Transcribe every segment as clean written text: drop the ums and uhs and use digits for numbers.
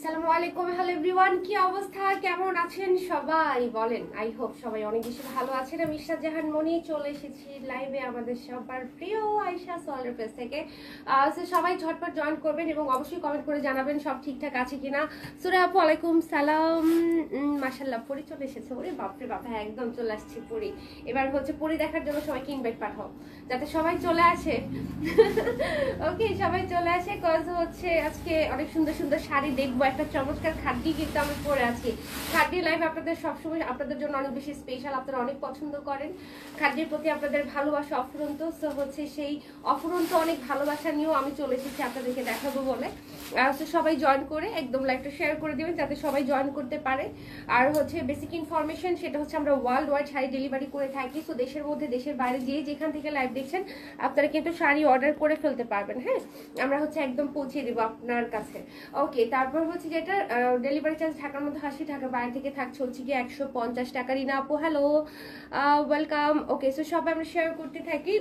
আসসালামু আলাইকুম, hello everyone, কি অবস্থা, কেমন আছেন সবাই বলেন? আই হোপ সবাই অনেক বেশি ভালো আছেন। আমি ইশরাত জাহান মনি চলে এসেছি লাইভে আমাদের সবার প্রিয় আয়শা সোয়ালের পেজ থেকে। সবাই ঝটপট জয়েন করবেন এবং অবশ্যই কমেন্ট করে জানাবেন সব ঠিকঠাক আছে কিনা। সুরা আপু ওয়ালাইকুম সালাম, মাশাআল্লাহ পরি চলে এসেছে। ওরে বাপরে বাপ, হ্যাঁ একদম চলে আসছি পরি। এবার হচ্ছে পরি দেখার জন্য সবাইকে ইনভাইট পাঠাও যাতে সবাই চলে আসে। ওকে সবাই চলে আসে, কজ হচ্ছে আজকে অনেক সুন্দর সুন্দর শাড়ি দেখবো। একটা চমৎকার খাড্ডি কিন্তু আমি পরে আছি। খাড্ডি লাইভ আপনাদের সবসময় আপনাদের জন্য অনেক বেশি স্পেশাল, আপনারা অনেক পছন্দ করেন। খাড্ডির প্রতি আপনাদের ভালোবাসা অফুরন্ত, সো হচ্ছে সেই অফুরন্ত অনেক ভালোবাসা নিয়েও আমি চলে এসেছি আপনাদেরকে দেখাবো বলে। সবাই জয়েন করে একদম লাইভটা শেয়ার করে দেবেন যাতে সবাই জয়েন করতে পারে। আর হচ্ছে বেসিক ইনফরমেশন, সেটা হচ্ছে আমরা ওয়ার্ল্ড ওয়াইড শাড়ি ডেলিভারি করে থাকি। সো দেশের মধ্যে দেশের বাইরে যেখান থেকে লাইভ দেখছেন আপনারা কিন্তু শাড়ি অর্ডার করে ফেলতে পারবেন। হ্যাঁ, আমরা হচ্ছে একদম পৌঁছে দেবো আপনার কাছে। ওকে, তারপর হচ্ছে যেটা ডেলিভারি চার্জ ঢাকার মধ্যে 80 টাকা, বাইরে থেকে থাকছে হচ্ছে কি 150 টাকা। রিনা আপু হ্যালো, ওয়েলকাম। ওকে, সো সবাই আমরা শেয়ার করতে থাকি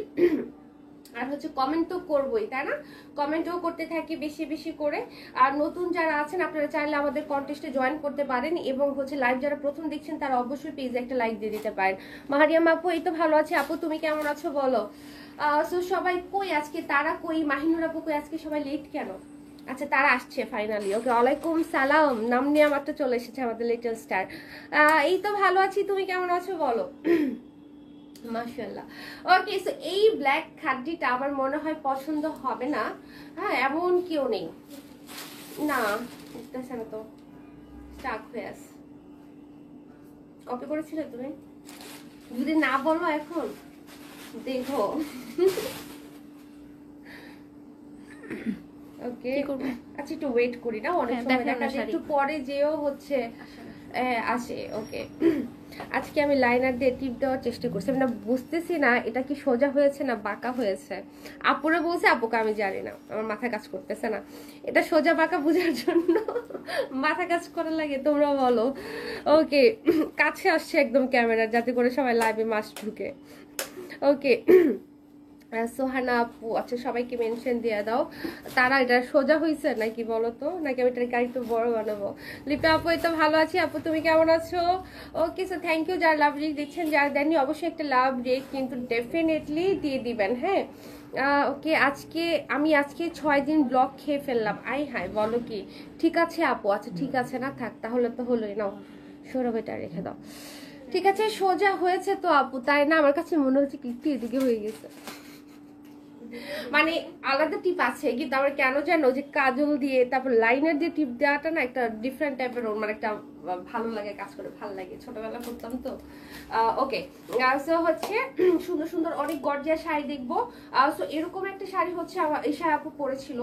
আর হচ্ছে কমেন্ট তো করবোই, তাই না? কমেন্টও করতে থাকি বেশি বেশি করে। আর নতুন যারা আছেন আপনারা চাইলে আমাদের কন্টেস্টে জয়েন করতে পারেন এবং হচ্ছে লাইভ যারা প্রথম দেখছেন তারা অবশ্যই পেজে একটা লাইক দিয়ে দিতে পারেন। মাহারিয়াম আপু এই তো ভালো আছে। আপু তুমি কেমন আছো বলো? সো সবাই কই আজকে, তারা কই, মাহিনুর আপু কই, আজকে সবাই লেট কেন? আচ্ছা তারা আসছে ফাইনালি। ওকে ওয়ালাইকুম সালাম, নাম নিয়ে আমার তো চলে এসেছে আমাদের লিটল স্টার। এই তো ভালো আছি, তুমি কেমন আছো বলো? মাশাআল্লাহ। ওকে, সো এই ব্ল্যাক খাড্ডিটা আমার মনে হয় পছন্দ হবে না। হ্যাঁ, এমন কেউ নেই না, বুঝতেছে না তো, স্টাক হয়ে আছে। কপি করেছিলে তুমি? যদি না বলো এখন দেখো। ওকে আচ্ছা একটু ওয়েট করি না, অনেক সময় দেখা যায় একটু পরে যেও হচ্ছে আসে। ওকে, আজকে আমি লাইনার দিয়ে টিপ দেওয়ার চেষ্টা করছি। আমি না বুঝতেছি না এটা কি সোজা হয়েছে না বাঁকা হয়েছে। আপুরা বলছে, আপুকে আমি জানি না, আমার মাথা কাজ করতেছে না। এটা সোজা বাঁকা বোঝার জন্য মাথা কাজ করা লাগে, তোমরা বলো। ওকে, কাছে আসছে একদম ক্যামেরা যাতে করে সবাই লাইভে মাস ঢুকে। ওকে, সোহানা আপু আচ্ছা সবাইকে মেনশন দিয়ে দাও তারা এটা সোজা হয়েছে নাকি বলো তো, নাকি আমি এটাকে একটু বড় বানাবো। লিপা আপু এই তো ভালো আছি। আপু তুমি কেমন আছো? ওকে, সো থ্যাংক ইউ। যারা লাভ রেক দিচ্ছেন, যারা দেননি অবশ্যই একটা লাভ রেক কিন্তু ডেফিনেটলি দিয়ে দিবেন। হ্যাঁ, ওকে, আমি আজকে 6 দিন ব্লক খেয়ে ফেললাম। আই হাই বলো কি? ঠিক আছে আপু, আচ্ছা ঠিক আছে, না থাক তাহলে তো হলোই। নাও সৌরভ এটা রেখে দাও। ঠিক আছে, সোজা হয়েছে তো আপু, তাই না? আমার কাছে মনে হচ্ছে কি এদিকে হয়ে গেছে। মানে আলাদা টিপ আছে কিন্তু আমার কেন জানো যে কাজল দিয়ে তারপর লাইনার দিয়ে টিপ দেওয়াটা না একটা ডিফারেন্ট টাইপের, মানে একটা ভালো লাগে, কাজ করে ভালো লাগে, ছোটবেলা করতাম তো। ওকে, সো হচ্ছে সুন্দর সুন্দর অনেক গর্জিয়াস শাড়ি দেখবো। সো এরকম একটা শাড়ি হচ্ছে এই শাড়ি আপু পরেছিল,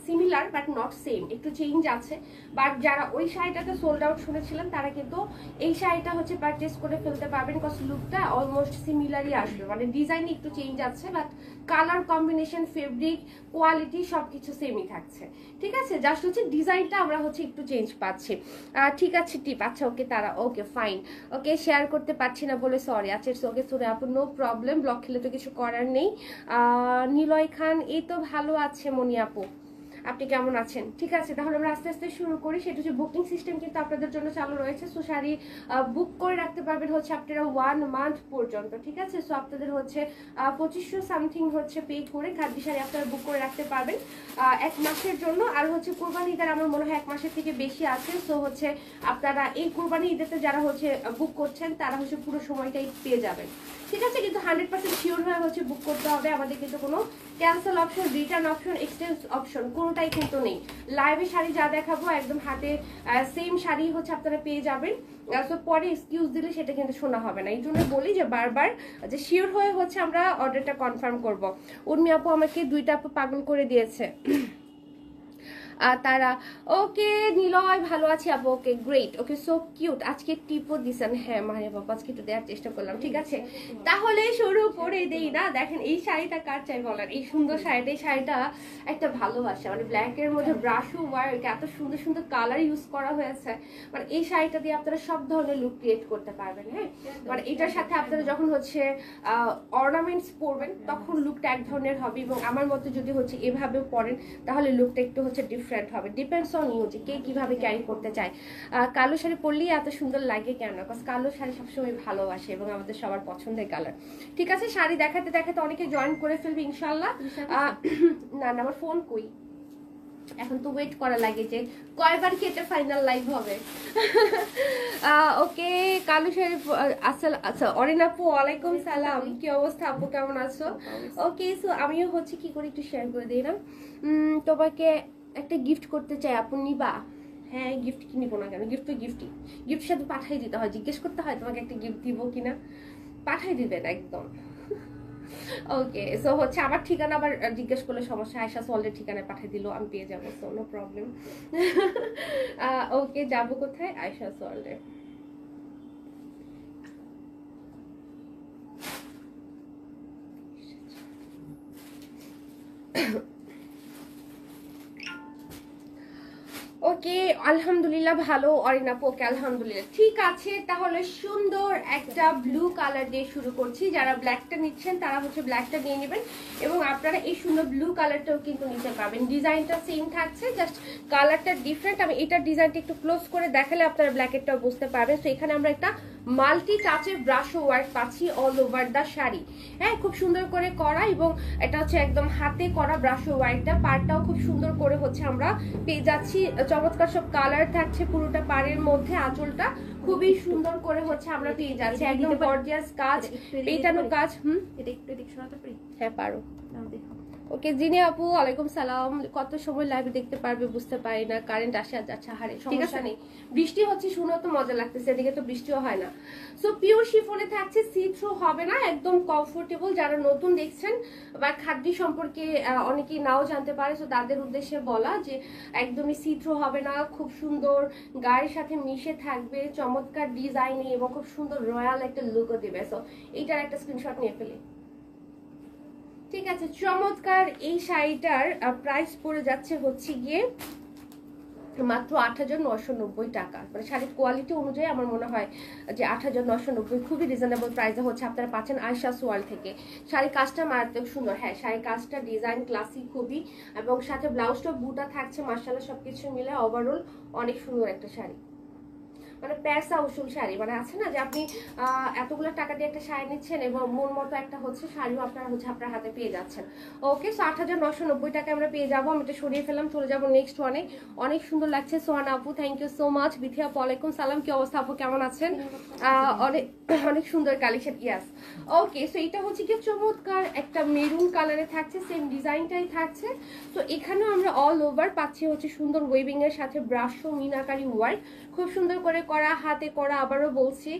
সিমিলার বাট নট সেম, একটু চেঞ্জ আছে। বাট যারা ওই শাড়িটাতে সোল্ড আউট শুনেছিলেন তারা কিন্তু এই শাড়িটা হচ্ছে পারচেস করে ফেলতে পারবেন, কজ লুকটা অলমোস্ট সিমিলারই আসবে, মানে ডিজাইন একটু চেঞ্জ আছে but colour combination, fabric, quality সবকিছু সেমই থাকছে। ঠিক আছে, জাস্ট হচ্ছে ডিজাইনটা আমরা হচ্ছে একটু চেঞ্জ পাচ্ছি। ঠিক আছে টিপ, আচ্ছা ওকে তারা, ওকে ফাইন। ওকে, শেয়ার করতে পারছি না বলে সরি। আচ্ছা ওকে সরি আপু, নো প্রবলেম, ব্লক খেলে তো কিছু করার নেই। নিলয় খান এই তো ভালো আছে। মনি আপু আপনি কেমন আছেন? ঠিক আছে, তাহলে আমরা আস্তে আস্তে শুরু করি। সেটা হচ্ছে বুকিং সিস্টেম কিন্তু আপনাদের জন্য চালু রয়েছে। সো শাড়ি বুক করে রাখতে পারবেন হচ্ছে আপনারা 1 মান্থ পর্যন্ত। ঠিক আছে, সো আপনাদের হচ্ছে 2500 সামথিং হচ্ছে পে করে খাদ্য শাড়ি আপনারা বুক করে রাখতে পারবেন 1 মাসের জন্য। আর হচ্ছে কোরবানি ঈদের আমার মনে হয় 1 মাসের থেকে বেশি আছে। সো হচ্ছে আপনারা এই কোরবানি ঈদেতে যারা হচ্ছে বুক করছেন তারা হচ্ছে পুরো সময়টাই পেয়ে যাবেন। ঠিক আছে, কিন্তু 100% শিওর হয়ে হচ্ছে বুক করতে হবে। আমাদের কিন্তু কোনো cancel option, return option, exchange option কোনো কোনোটাই কিন্তু নেই। লাইভে শাড়ি যা দেখাবো একদম হাতে সেম শাড়ি হচ্ছে আপনারা পেয়ে যাবেন। সো পরে এক্সকিউজ দিলে সেটা কিন্তু শোনা হবে না, এই জন্য বলি যে বারবার যে শিওর হয়ে হচ্ছে আমরা অর্ডারটা কনফার্ম করব। উর্মি আপু আমাকে 2টা আপু পাগল করে দিয়েছে। তারা ওকে নিলয় ভালো আছি আপু, okay great, okay so cute. আজকে টিপও দিছেন, হ্যাঁ মানে বাবা আজকে একটু দেওয়ার চেষ্টা করলাম। ঠিক আছে তাহলে শুরু করে দেই না। দেখেন এই শাড়িটা কার চাই বলেন, এই সুন্দর শাড়িটা, এই শাড়িটা একটা ভালোবাসা, মানে ব্ল্যাকের মধ্যে ব্রাশু ওয়ার্ক, এত সুন্দর সুন্দর কালার ইউজ করা হয়েছে। মানে এই শাড়িটা দিয়ে আপনারা সব ধরনের লুক ক্রিয়েট করতে পারবেন। হ্যাঁ মানে এটার সাথে আপনারা যখন হচ্ছে অর্নামেন্টস পরবেন তখন লুকটা এক ধরনের হবে, এবং আমার মতো যদি হচ্ছে এভাবেও পরেন তাহলে লুকটা একটু হচ্ছে ডিফারেন্ট হবে। ডিপেন্ডস অন ইউ যে কে কিভাবে ক্যারি করতে চায়। কালো শাড়ি পরলেই এত সুন্দর লাগে কেন, বিকজ কালো শাড়ি সবসময় ভালোবাসে এবং আমাদের সবার পছন্দের কালার। ঠিক আছে শাড়ি দেখাতে দেখাতে অনেকে জয়েন করে ফেলবে ইনশাল্লাহ। না না আমার ফোন কই, এখন তো ওয়েট করা লাগে যে কয়বার কি এটা ফাইনাল লাইভ হবে। ওকে কালু শাড়ি আচ্ছা অরিন আপু ওয়ালাইকুম সালাম, কি অবস্থা আপু, কেমন আছো? ওকে সো আমিও হচ্ছে কি করে একটু শেয়ার করে দিই না, তোমাকে একটা গিফট করতে চাই আপু, নিবা? হ্যাঁ গিফট কি নিবো না কেন, গিফট তো গিফটই, গিফটের সাথে পাঠাই দিতে হয়, জিজ্ঞেস করতে হয় তোমাকে একটা গিফট দিব কিনা, পাঠাই দিবেন একদম। ওকে সো হচ্ছে আমার ঠিকানা আবার জিজ্ঞেস করলে সমস্যা, আয়শা সোয়ালের ঠিকানায় পাঠিয়ে দিল আমি পেয়ে যাবো, সো নো প্রবলেম। ওকে যাবো কোথায়, আয়শা সোয়ালে। ওকে আলহামদুলিল্লাহ ভালো অরিন আপু, ওকে আলহামদুলিল্লাহ ঠিক আছে। তাহলে সুন্দর একটা ব্লু কালার দিয়ে শুরু করছি, যারা ব্ল্যাকটা নিচ্ছেন তারা হচ্ছে ব্ল্যাকটা নিয়ে নেবেন, এবং আপনারা এই সুন্দর ব্লু কালারটাও কিন্তু নিতে পারবেন। ডিজাইনটা সেম থাকছে, জাস্ট কালারটা ডিফারেন্ট। আমি এটার ডিজাইনটা একটু ক্লোজ করে দেখালে আপনারা ব্ল্যাকেরটাও বুঝতে পারবেন। তো এখানে আমরা একটা মাল্টি টাচের ব্রাশ ওয়ার্ক পাচ্ছি অল ওভার দা শাড়ি। হ্যাঁ খুব সুন্দর করে করা, এবং এটা হচ্ছে একদম হাতে করা ব্রাশ ওয়ার্কটা, পাড়টাও খুব সুন্দর করে হচ্ছে আমরা পেয়ে যাচ্ছি। চমৎকার সব কালার থাকছে পুরোটা পাড়ের মধ্যে, আঁচলটা খুবই সুন্দর করে হচ্ছে আমরা পেয়ে যাচ্ছি, একদম গর্জিয়াস কাজ, পেটানো কাজ। এটা একটু এদিক সরাতে পারি? হ্যাঁ পারো। দেখো ওকে জিনি আপু ওয়ালাইকুম সালাম, কত সময় লাইভে দেখতে পারবে বুঝতে পারি না, কারেন্ট আসে আর যাচ্ছে, হারে সমস্যা নেই। বৃষ্টি হচ্ছে শুনেও তো মজা লাগতেছে, এদিকে তো বৃষ্টিও হয় না। সো পিওর শিফনে থাকছে, সি থ্রু হবে না, একদম কমফোর্টেবল। যারা নতুন দেখছেন বা খাদ্য সম্পর্কে অনেকেই নাও জানতে পারে, সো তাদের উদ্দেশ্যে বলা যে একদমই সি থ্রু হবে না, খুব সুন্দর গায়ের সাথে মিশে থাকবে, চমৎকার ডিজাইনে এবং খুব সুন্দর রয়্যাল একটা লুকও দেবে। সো এইটার একটা স্ক্রিনশট নিয়ে ফেলি। ঠিক আছে চমৎকার এই শাড়িটার প্রাইস পড়ে যাচ্ছে হচ্ছে গিয়ে মাত্র ৮৯৯০ টাকা। মানে শাড়ির কোয়ালিটি অনুযায়ী আমার মনে হয় যে ৮৯৯০ খুবই রিজনেবল প্রাইসে হচ্ছে আপনারা পাচ্ছেন আয়শা সোয়াল থেকে। শাড়ির কাজটা মারাত্মক সুন্দর, হ্যাঁ শাড়ির কাজটা ডিজাইন ক্লাসিক খুবই, এবং সাথে ব্লাউজটা বুটা থাকছে, মাশাআল্লাহ সবকিছু মিলে ওভারঅল অনেক সুন্দর একটা শাড়ি। মানে প্যাসা উসুল শাড়ি, মানে আছে না যে আপনি এতগুলো টাকা দিয়ে একটা শাড়ি নিচ্ছেন এবং মন মতো একটা হচ্ছে শাড়িও আপনারা হচ্ছে আপনার হাতে পেয়ে যাচ্ছেন। ওকে সো ৮৯৯০ টাকা আমরা পেয়ে যাবো। আমি এটা সরিয়ে ফেলাম, চলে যাবো নেক্সট ওয়ানে। অনেক সুন্দর লাগছে সোহানা আপু, থ্যাংক ইউ সো মাচ। বিথিয়া আপু ওয়ালাইকুম সালাম, কি অবস্থা আপু, কেমন আছেন? অনেক অনেক সুন্দর কালেকশন, ইয়াস। ওকে সো এটা হচ্ছে কি চমৎকার একটা মেরুন কালারে থাকছে, সেম ডিজাইনটাই থাকছে। তো এখানেও আমরা অল ওভার পাচ্ছি হচ্ছে সুন্দর ওয়েভিং এর সাথে ব্রাশ ও মিনাকারি ওয়ার্ক, খুব সুন্দর করে করা, হাতে করা, আবারও বলছি।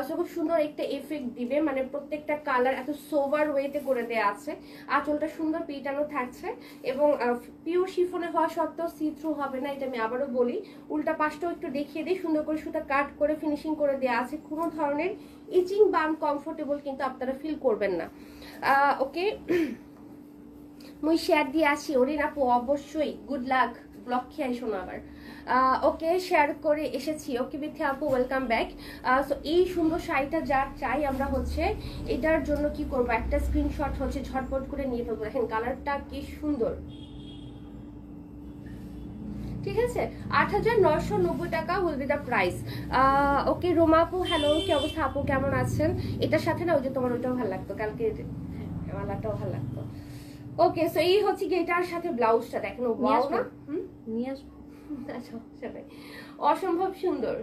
সো খুব সুন্দর একটা এফেক্ট দিবে, মানে প্রত্যেকটা কালার এত সোভার ওয়েতে করে দেওয়া আছে। আঁচলটা সুন্দর পিটানো থাকছে, এবং পিওর শিফনে হওয়া সত্ত্বেও সি থ্রু হবে না, এটা আমি আবারও বলি। উল্টা পাশটাও একটু দেখিয়ে দিই, সুন্দর করে সুতা কাট করে ফিনিশিং করে দেওয়া আছে, কোনো ধরনের ইচিং বা আনকমফোর্টেবল কিন্তু আপনারা ফিল করবেন না। ওকে মুই শেয়ার দিয়ে আসি ওরিন আপু, অবশ্যই গুড লাক, ব্লক খেয়ে শোনো আবার। ওকে শেয়ার করে এসেছি। ওকে বিথি আপু ওয়েলকাম ব্যাক। সো এই সুন্দর শাড়িটা যার চাই আমরা হচ্ছে এটার জন্য কি করব, একটা স্ক্রিনশট হচ্ছে ঝটপট করে নিয়ে ফেলবো। দেখেন কালারটা কি সুন্দর, ঠিক আছে ৮৯৯০ টাকা উইল বি দ্য প্রাইস। ওকে রোমা আপু হ্যালো, কি অবস্থা আপু, কেমন আছেন? এটার সাথে না ওই যে তোমার ওইটাও ভালো লাগতো, কালকে মালাটাও ভালো লাগতো। ওকে সো এই হচ্ছে কি এটার সাথে ব্লাউজটা দেখেন, ওয়াও না, নিয়ে আসবো, অসম্ভব সুন্দর।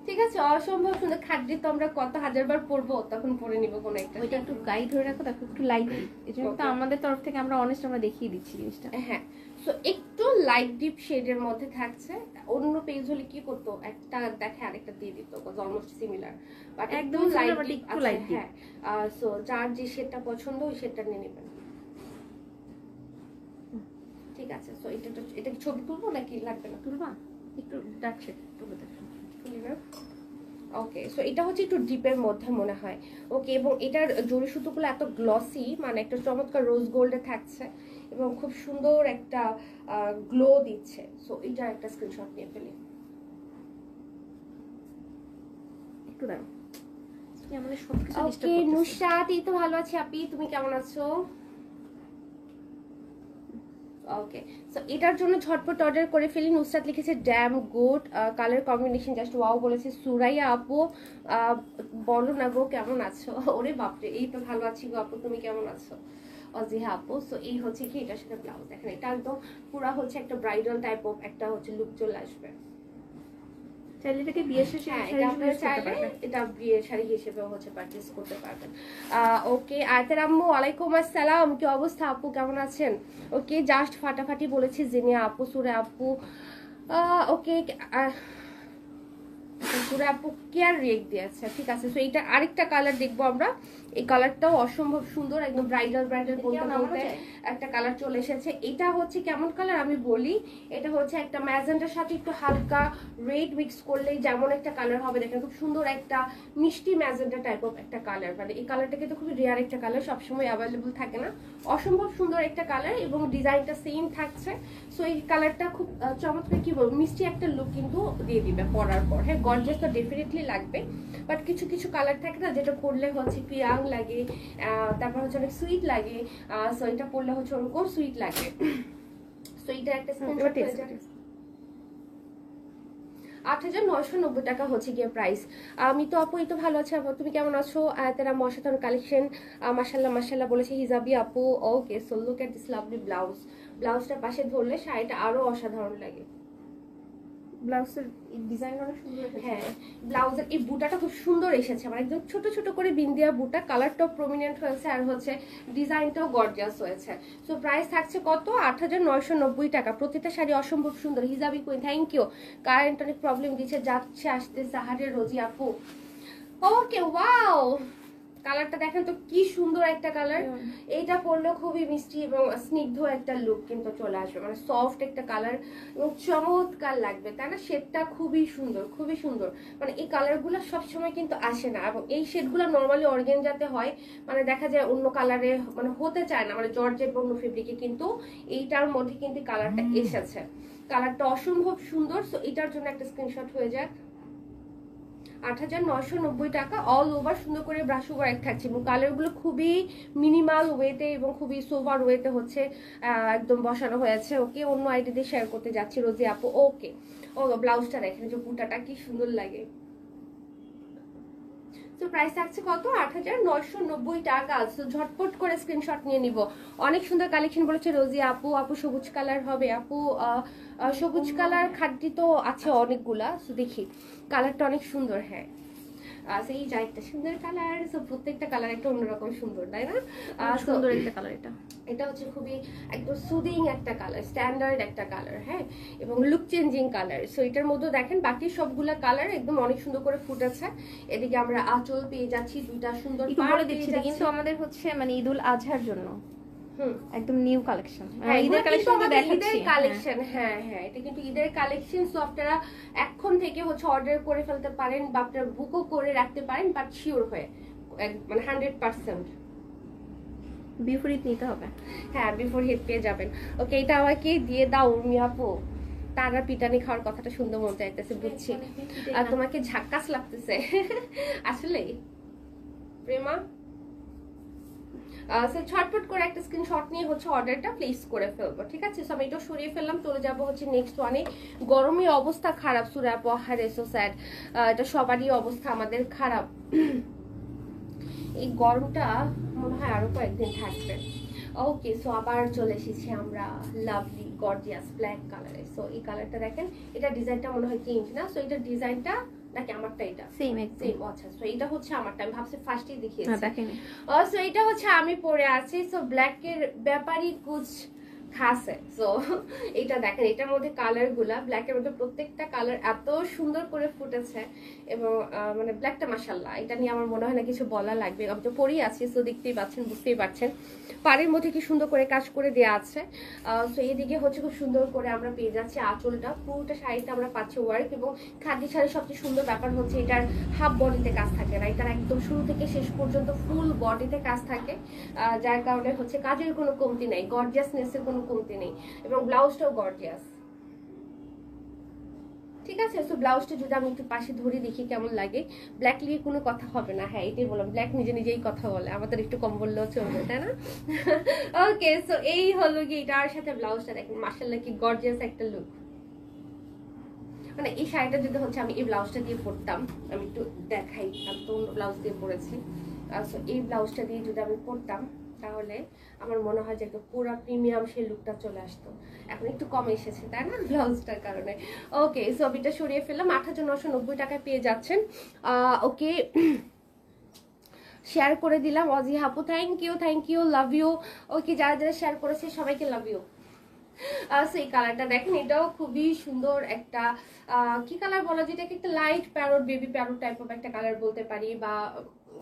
ঠিক আছে, অসম্ভব সুন্দর। খাদ্যি তো আমরা কত হাজারবার পরবো, তখন পরে নিব কোনো একটা। ওইটা একটু গাইড ধরে রাখো, দেখো একটু লাইট। এই জন্য তো Okay. আমাদের তরফ থেকে আমরা অনেস্ট, আমরা দেখিয়ে দিচ্ছি জিনিসটা। হ্যাঁ, সো একটু লাইট ডিপ শেডের মধ্যে থাকছে। অন্য পেজ হলে কি করতো, একটা দেখে আরেকটা দিয়ে দিত, অলমোস্ট সিমিলার, বাট একদম একদম লাইট similar, but ডিপ একটু আছে। light deep। হ্যাঁ, সো যার যে শেডটা পছন্দ ওই শেডটা নিয়ে নেবেন। ঠিক আছে, সো এটা কি ছবি তুলবো নাকি লাগবে না? তুলবা একটু ডার্ক শেড তুলে দেখো। ওকে, সো এটা হচ্ছে একটু ডিপের মধ্যে মনে হয়। ওকে, এবং এটার জরি সুতোগুলো এত গ্লসি, মানে একটা চমৎকার রোজ গোল্ডে থাকছে এবং খুব সুন্দর একটা গ্লো দিচ্ছে। সো এটা একটা স্ক্রিনশট নিয়ে ফেলি। একটু দাঁড়াও, কি আমাদের সবকিছু ওকে, ডিস্টার্ব করতেছে। নুসরাত, এই তো ভালো আছি আপি, তুমি কেমন আছো? ওকে, সো এটার জন্য ঝটপট অর্ডার করে ফেলি। নুসরাত লিখেছে dam good, colour combination just wow বলেছে। সুরাইয়া আপু বলো না গো কেমন আছো? ওরে বাপরে, এই তো ভালো আছি গো আপু, তুমি কেমন আছো? অজিহা আপু, সো এই হচ্ছে কি এটার সাথে ব্লাউজ। দেখেন এটা একদম পুরা হচ্ছে একটা ব্রাইডাল টাইপ অফ একটা হচ্ছে লুক চলে আসবে। চাইলে এটাকে বিয়ের শেষে হ্যাঁ, শাড়ি এটা হিসেবে আপনারা use করতে চাইলে পারবেন। এটা বিয়ের শাড়ি হিসেবেও হচ্ছে পারচেজ করতে পারবেন। ওকে, আয়তের আম্মু ওয়ালাইকুম আসসালাম, কি অবস্থা আপু, কেমন আছেন? ওকে, জাস্ট ফাটাফাটি বলেছি জিনিয়া আপু, সুরে আপু। ওকে, সুরে আপু কেয়ার রিয়েক্ট দিয়েছে। ঠিক আছে, সো এইটা আরেকটা কালার দেখবো আমরা। এই কালারটাও অসম্ভব সুন্দর, একদম ব্রাইডাল ব্রাইডাল বলতে বলতে একটা কালার চলে এসেছে। এটা হচ্ছে কেমন কালার আমি বলি, এটা হচ্ছে একটা ম্যাজেন্টার সাথে একটু হালকা রেড মিক্স করলেই যেমন একটা কালার হবে। দেখেন খুব সুন্দর একটা মিষ্টি ম্যাজেন্টা টাইপ অফ একটা কালার, মানে এই কালারটা কিন্তু খুবই রেয়ার একটা কালার, সবসময় অ্যাভেলেবল থাকে না। অসম্ভব সুন্দর একটা কালার এবং ডিজাইনটা সেম থাকছে। সো এই কালারটা খুব চমৎকার, কি বলবো, মিষ্টি একটা লুক কিন্তু দিয়ে দিবে পরার পর। হ্যাঁ, গর্জিয়াস তো ডেফিনেটলি লাগবে, বাট কিছু কিছু কালার থাকে না যেটা করলে হচ্ছে কি ইয়াং লাগে, তারপর হচ্ছে অনেক সুইট লাগে। সো এটা পরলে হচ্ছে ওরকম সুইট লাগে। সো এটা একটা স্ক্রিনশট হয়ে যায়। 8,990 টাকা হচ্ছে গিয়ে প্রাইস। আমি তো আপু এই তো ভালো আছি আপু, তুমি কেমন আছো? তারা অসাধারণ কালেকশন, মাশাল্লাহ মাশাল্লাহ বলেছে হিজাবি আপু। Okay, so look at this lovely blouse. ব্লাউজটা পাশে ধরলে শাড়িটা আরো অসাধারণ লাগে। ব্লাউজের ডিজাইন অনেক সুন্দর এসেছে। হ্যাঁ, ব্লাউজের এই বুটাটা খুব সুন্দর এসেছে, মানে একদম ছোট ছোট করে বিন্দিয়া বুটা, কালারটাও প্রমিনেন্ট হয়েছে আর হচ্ছে ডিজাইনটাও গর্জিয়াস হয়েছে। সো প্রাইস থাকছে কত? 8,990 টাকা। প্রতিটা শাড়ি অসম্ভব সুন্দর। Hijabi queen, thank you. Current অনেক প্রবলেম দিচ্ছে, যাচ্ছে আসতে সাহারের রোজি আপু। ওকে, ওয়াও, কালারটা দেখেন তো কি সুন্দর একটা কালার। এইটা পরলেও খুবই মিষ্টি এবং স্নিগ্ধ একটা লুক কিন্তু চলে আসবে, মানে সফট একটা কালার এবং চমৎকার লাগবে, তাই না? শেডটা খুবই সুন্দর, খুবই সুন্দর। মানে এই কালারগুলো সবসময় কিন্তু আসে না, এবং এই শেডগুলো নর্মালি অর্গানজাতে হয়, মানে দেখা যায় অন্য কালারে মানে হতে চায় না, মানে জর্জেট বা অন্য ফেব্রিকে, কিন্তু এইটার মধ্যে কিন্তু কালারটা এসেছে। কালারটা অসম্ভব সুন্দর। সো এটার জন্য একটা স্ক্রিনশট হয়ে যাক। 8,990 টাকা, অল ওভার সুন্দর করে ব্রাশ ওয়ার্ক থাকছে এবং কালারগুলো খুবই মিনিমাল ওয়েতে এবং খুবই সোভার ওয়েতে হচ্ছে একদম বসানো হয়েছে। ওকে, অন্য আইডি দিয়ে শেয়ার করতে যাচ্ছি রোজি আপু। ওকে, ও ব্লাউজটা দেখেন, যে বুটাটা কি সুন্দর লাগে। তো প্রাইস থাকছে কত? 8,990 টাকা। তো ঝটপট করে স্ক্রিনশট নিয়ে নিব। অনেক সুন্দর কালেকশন বলেছে রোজি আপু। আপু সবুজ কালার হবে আপু, সবুজ কালার খাদ্য তো আছে অনেকগুলা, তো দেখি কালারটা অনেক সুন্দর। হ্যাঁ, সেই যা একটা সুন্দর কালার, সো প্রত্যেকটা কালার একটা অন্যরকম সুন্দর, তাই না? সুন্দর একটা কালার এটা। এটা হচ্ছে খুবই একদম সুদিং একটা কালার, স্ট্যান্ডার্ড একটা কালার, হ্যাঁ, এবং লুক চেঞ্জিং কালার। সো এটার মধ্যে দেখেন বাকি সবগুলা কালার একদম অনেক সুন্দর করে ফুটেছে। এদিকে আমরা আঁচল পেয়ে যাচ্ছি, দুইটা সুন্দর একটু পাড় বলে পেয়ে দিচ্ছি, যাচ্ছি। কিন্তু আমাদের হচ্ছে মানে ঈদুল আজহার জন্য হুম, একদম নিউ কালেকশন। হ্যাঁ, ঈদের কালেকশন তো দেখাচ্ছি। ঈদের কালেকশন, হ্যাঁ হ্যাঁ, এটা কিন্তু ঈদের কালেকশন। সো আপনারা এখন থেকে হচ্ছে অর্ডার করে ফেলতে পারেন বা আপনারা বুকও করে রাখতে পারেন, বাট শিওর হয়ে, মানে 100%। বিফোর ঈদ নিতে হবে। হ্যাঁ, বিফোর হিট পেয়ে যাবেন। ওকে, এটা আমাকে দিয়ে দাও উর্মি আপু। তারা পিটানি খাওয়ার কথাটা সুন্দর মন চাইতেছে, বুঝছি। আর তোমাকে ঝাক্কাস লাগতেছে আসলে প্রেমা। ছটপট করে একটা স্ক্রিনশট নিয়ে হচ্ছে অর্ডারটা প্লেস করে ফেলবো, ঠিক আছে? সো আমি এটা সরিয়ে ফেললাম, চলে যাবো হচ্ছে নেক্সট ওয়ানে। গরমের অবস্থা খারাপ সুরা পহারে, সো স্যাড। এটা সবারই অবস্থা, আমাদের খারাপ। এই গরমটা মনে হয় আরো কয়েকদিন থাকবে। ওকে, সো আবার চলে এসেছি আমরা লাভলি গর্জিয়াস ব্ল্যাক কালারে। সো এই কালারটা দেখেন, এটা ডিজাইনটা মনে হয় চেঞ্জ না, সো এটা ডিজাইনটা নাকি আমারটা এটা সেম সেম? আচ্ছা, সো এটা হচ্ছে আমারটা, আমি ভাবছি ফার্স্টেই না দেখিয়েছি। দেখেনি। সো এটা হচ্ছে আমি পরে আছি। সো ব্ল্যাকের ব্যাপারই কুছ খাস সো এটা দেখেন, এটার মধ্যে কালার গুলা, ব্ল্যাকের মধ্যে প্রত্যেকটা কালার এত সুন্দর করে ফুটেছে এবং মানে ব্ল্যাকটা মাশাআল্লাহ, এটা নিয়ে আমার মনে হয় না কিছু বলা লাগবে। আমি তো পরেই আছি, সো দেখতেই পাচ্ছেন, বুঝতেই পারছেন পাড়ের মধ্যে কি সুন্দর করে কাজ করে দেওয়া আছে। সো এইদিকে হচ্ছে খুব সুন্দর করে আমরা পেয়ে যাচ্ছি আঁচলটা, পুরোটা শাড়িতে আমরা পাচ্ছি ওয়ার্ক। এবং খাদি শাড়ির সবচেয়ে সুন্দর ব্যাপার হচ্ছে এটার হাফ বডিতে কাজ থাকে না, এটার একদম শুরু থেকে শেষ পর্যন্ত ফুল বডিতে কাজ থাকে, যার কারণে হচ্ছে কাজের কোনো কমতি নেই, গর্জিয়াসনেসের কোনো কমতি নেই, এবং ব্লাউজটাও গর্জিয়াস। ঠিক আছে, সো ব্লাউজটা যদি আমি একটু পাশে ধরে দেখি কেমন লাগে। ব্ল্যাক নিয়ে কোনো কথা হবে না, হ্যাঁ এটাই বললাম, ব্ল্যাক নিজে নিজেই কথা বলে, আমাদের একটু কম বললেও চলবে, তাই না? ওকে, সো এই হলো কি এটার সাথে ব্লাউজটা দেখেন, মাশাআল্লাহ কি গর্জিয়াস একটা লুক। মানে এই শাড়িটা যদি হচ্ছে আমি এই ব্লাউজটা দিয়ে পরতাম, আমি একটু দেখাই, আমি তো অন্য ব্লাউজ দিয়ে পরেছি, সো এই ব্লাউজটা দিয়ে যদি আমি পরতাম তাহলে আমার মনে হয় যে একটু পুরো প্রিমিয়াম সেই লুকটা চলে আসতো। এখন একটু কমে এসেছে, তাই না, ব্লাউজটার কারণে। ওকে, ছবিটা সরিয়ে ফেললাম। 8990 টাকায় পেয়ে যাচ্ছেন। ওকে, শেয়ার করে দিলাম অজি হাপু, thank you, love you. Okay, যারা যারা শেয়ার করেছে সবাইকে লাভ ইউ। এই কালারটা দেখেন, এটাও খুবই সুন্দর একটা কি কালার বলা যায় এটাকে, একটা light parrot, baby parrot type of একটা কালার বলতে পারি, বা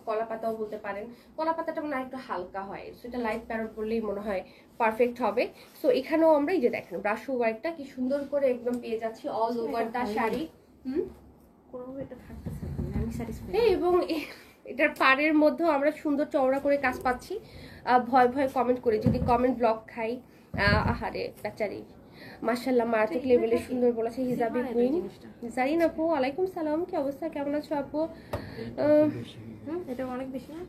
কলা পাতাও বলতে পারেন। কলা পাতাটা মনে হয় একটু হালকা হয়, সেটা লাইট প্যারোট বললেই মনে হয় পারফেক্ট হবে। সো এখানেও আমরা এই যে দেখেন ব্রাশ ওয়ার্কটা কি সুন্দর করে একদম পেয়ে যাচ্ছি অল ওভার দা শাড়ি। কোনোভাবে এটা থাকতেছে না, আমি স্যাটিসফাইড। এবং এটার পাড়ের মধ্যেও আমরা সুন্দর চওড়া করে কাজ পাচ্ছি। ভয় ভয় কমেন্ট করে, যদি কমেন্ট ব্লক খাই, আহারে বেচারি। মাশাআল্লাহ মারাত্মক লেভেলের সুন্দর বলেছে হিজাবি কুইন। জারিন আপু, ওয়ালাইকুম সালাম, কি অবস্থা, কেমন আছো আপু? এটা অনেক বেশি না,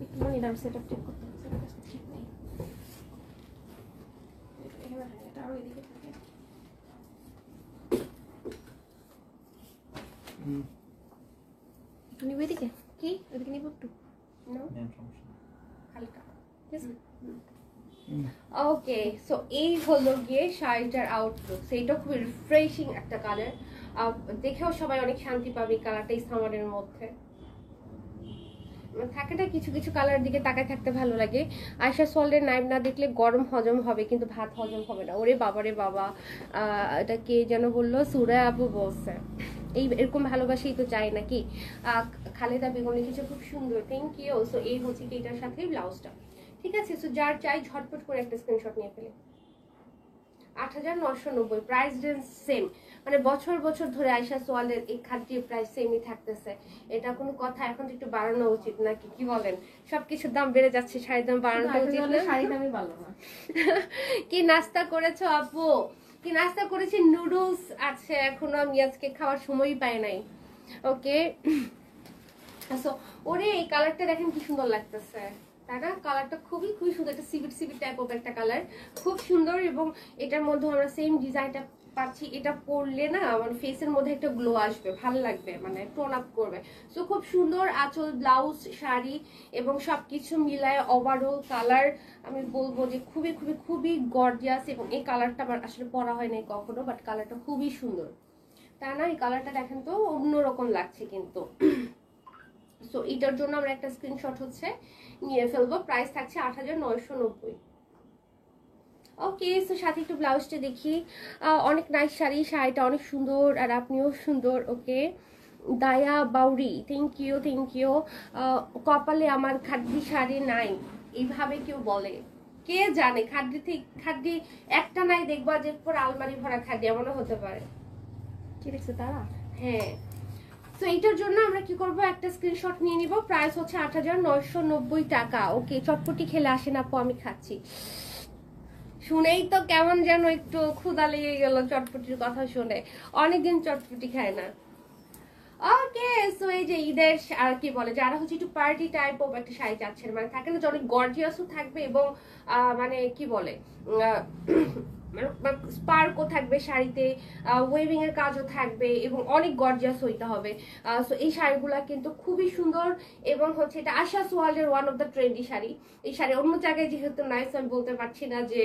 একটু মানে দাম সেটআপ ঠিক করতে হবে, সেটা ঠিক নেই। এটা আরো এদিকে থাকে। একটু নিবে এদিকে, কি এদিকে নিব একটু হালকা। ওকে, সো এই হলো গিয়ে শাড়িটার আউটলুক। সেইটা খুবই রিফ্রেশিং একটা কালার, দেখেও সবাই অনেক শান্তি পাবে কালারটা, সামারের মধ্যে থাকে না কিছু কিছু কালার দিকে তাকায় থাকতে ভালো লাগে। আয়শা সল্টের নাইম না দেখলে গরম হজম হবে কিন্তু ভাত হজম হবে না। ওরে বাবা রে বাবা, এটা কে যেন বললো, সুরা আপু বলছে। এরকম ভালোবাসেই তো চাই নাকি। খালেদা বেগম লিখেছে খুব সুন্দর, থ্যাংক ইউ। সো এই হচ্ছে কি এটার সাথে ব্লাউজটা, ঠিক আছে। সো যার চাই ঝটপট করে একটা স্ক্রিনশট নিয়ে ফেলে। 8990, প্রাইস রেঞ্জ সেম, মানে বছর বছর ধরে আয়শা সোয়ালের এই খাদ্যের প্রাইস সেমই থাকতেছে। এটা কোনো কথা, এখন একটু বাড়ানো উচিত নাকি, কি বলেন? সবকিছুর দাম বেড়ে যাচ্ছে, শাড়ির দাম বাড়ানো উচিত না? শাড়ির দামই ভালো না। কি নাস্তা করেছো আপু? কি নাস্তা করেছি, নুডলস আছে, এখনো আমি আজকে খাওয়ার সময়ই পাই নাই। ওকে, সো ওরে এই কালারটা দেখেন কি সুন্দর লাগতেছে, তাই না? কালারটা খুবই খুবই সুন্দর, একটা সিভিট সিভিট টাইপ অফ একটা কালার, খুব সুন্দর। এবং এটার মধ্যে আমরা সেম ডিজাইনটা পাচ্ছি। এটা পরলে না মানে ফেসের মধ্যে একটা গ্লো আসবে, ভালো লাগবে, মানে টোন আপ করবে। সো খুব সুন্দর আঁচল, ব্লাউজ, শাড়ি এবং সবকিছু মিলায় ওভারঅল কালার আমি বলবো যে খুবই খুবই খুবই গর্জিয়াস। এবং এই কালারটা আমার আসলে পরা হয় নাই কখনো, বাট কালারটা খুবই সুন্দর, তাই না? এই কালারটা দেখেন তো অন্যরকম লাগছে কিন্তু। সো এটার জন্য আমরা একটা স্ক্রিনশট হচ্ছে নিয়ে ফেলবো। প্রাইস থাকছে 8990। ওকে, সো সাথে একটু ব্লাউজটা দেখি। অনেক নাইস শাড়ি, শাড়িটা অনেক সুন্দর আর আপনিও সুন্দর। ওকে, দায়া বাউরি, থ্যাংক ইউ। কপালে আমার খাদ্যি শাড়ি নাই, এইভাবে কেউ বলে, কে জানে? খাদ্যি একটা নাই, দেখবা যে পুরো আলমারি ভরা খাদ্য, এমনও হতে পারে। কি দেখছে তারা? হ্যাঁ, তো এইটার জন্য আমরা কি করব, একটা স্ক্রিনশট নিয়ে নিব। প্রাইস হচ্ছে 8990 টাকা। ওকে, চটপটি খেলে আসেন আপু, আমি খাচ্ছি। শুনেই তো কেমন যেন একটু ক্ষুধা লেগে গেল চটপটির কথা শুনে, অনেকদিন চটপটি খায় না। ওকে, সো এই যে ঈদের আর কি বলে, যারা হচ্ছে একটু পার্টি টাইপ অফ একটা শাড়ি চাচ্ছেন, মানে থাকে না যে অনেক গর্জিয়াসও থাকবে এবং মানে কি বলে স্পার্কও থাকবে শাড়িতে, ওয়েভিং এর কাজও থাকবে এবং অনেক গর্জিয়াস হইতে হবে। সো এই শাড়িগুলো কিন্তু খুবই সুন্দর এবং হচ্ছে এটা আশাস ওয়ার্ল্ডের one of the trendy sari. এই শাড়ি অন্য জায়গায় যেহেতু নাই, আমি বলতে পারছি না যে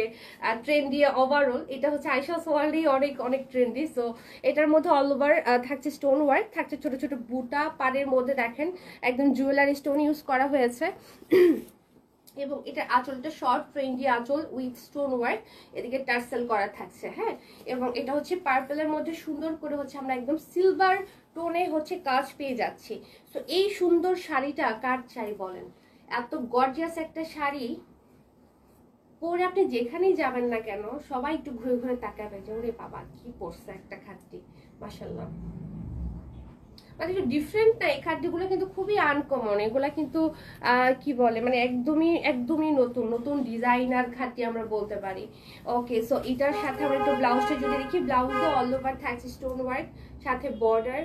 ট্রেন্ডি ওভারঅল, এটা হচ্ছে আশাস ওয়ার্ল্ডেই অনেক অনেক ট্রেন্ডি। সো এটার মধ্যে অল ওভার থাকছে স্টোন ওয়ার্ক, থাকছে ছোট ছোট বুটা, পাড়ের মধ্যে দেখেন একদম জুয়েলারি স্টোন ইউজ করা হয়েছে এবং এটা আঁচলটা শর্ট ট্রেন্ডি আঁচল উইথ স্টোন ওয়ার্ক, এদিকে টার্সেল করা থাকছে। হ্যাঁ, এবং এটা হচ্ছে পার্পলের মধ্যে সুন্দর করে হচ্ছে আমরা একদম সিলভার টোনে হচ্ছে কাজ পেয়ে যাচ্ছি। তো এই সুন্দর শাড়িটা কার চাই বলেন? এত গর্জিয়াস একটা শাড়ি পরে আপনি যেখানেই যাবেন না কেন সবাই একটু ঘুরে ঘুরে তাকাবে যে ওরে বাবা কি পরছে একটা খাদ্যি, মাশাআল্লাহ। মানে একটু ডিফারেন্ট না, এই খাদ্যগুলো কিন্তু খুবই আনকমন। এগুলা কিন্তু কি বলে মানে একদমই একদমই নতুন নতুন ডিজাইনার খাদ্য আমরা বলতে পারি। ওকে, সো এটার সাথে আমরা একটু ব্লাউজটা যদি দেখি, ব্লাউজে অল ওভার থাকছে স্টোন ওয়ার্ক, সাথে বর্ডার।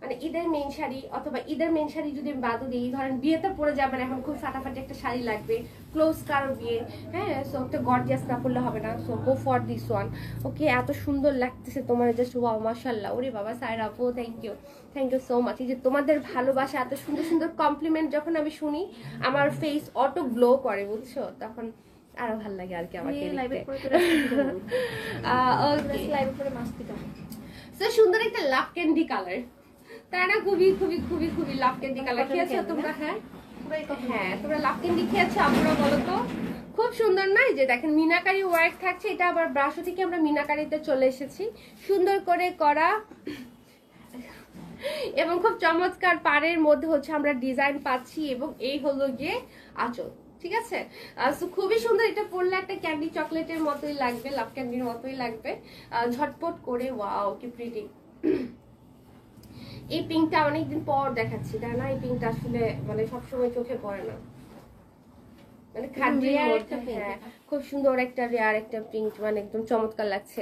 মানে ঈদের মেন শাড়ি অথবা ঈদের মেন শাড়ি যদি আমি বাদও দিই, ধরেন বিয়েতে পরে যাবেন, এখন খুব ফাটাফাটি একটা শাড়ি লাগবে, ক্লোজ কারো বিয়ে, হ্যাঁ, সো একটা গর্জিয়াস না পড়লে হবে না। So go for this one. Okay, এত সুন্দর লাগতেছে তোমার, জাস্ট ওয়াও, মাশাআল্লাহ। ওরে বাবা সায়রা আপু, থ্যাংক ইউ সো মাচ। এই যে তোমাদের ভালোবাসা, এত সুন্দর সুন্দর কমপ্লিমেন্ট যখন আমি শুনি আমার ফেস অটো গ্লো করে, বুঝছো, তখন আরো ভালো লাগে আর কি আমাকে দেখতে। সুন্দর একটা লাভ ক্যান্ডি কালার, তাই না? খুবই খুবই খুবই খুবই লাভ ক্যান্ডি কালার। খেয়েছো তোমরা? হ্যাঁ হ্যাঁ, তোমরা লাভ ক্যান্ডি খেয়েছো? আপনারা বলো তো, খুব সুন্দর না? এই যে দেখেন মিনাকারি ওয়ার্ক থাকছে, এটা আবার ব্রাশো থেকে আমরা মিনাকারিতে চলে এসেছি, সুন্দর করে করা এবং খুব চমৎকার পাড়ের মধ্যে হচ্ছে আমরা ডিজাইন পাচ্ছি এবং এই হলো গিয়ে আঁচল। ঠিক আছে, খুবই সুন্দর। এটা পরলে একটা ক্যান্ডি চকলেটের মতোই লাগবে, লাভ ক্যান্ডির মতোই লাগবে, ঝটপট করে। ওয়াও কি প্রিটি। এই পিঙ্কটা অনেকদিন পর দেখাচ্ছি, তাই না? এই পিঙ্কটা আসলে মানে সবসময় চোখে পড়ে না, মানে খাদ্যের মধ্যে। হ্যাঁ, খুব সুন্দর একটা রেয়ার একটা পিঙ্ক, মানে একদম চমৎকার লাগছে।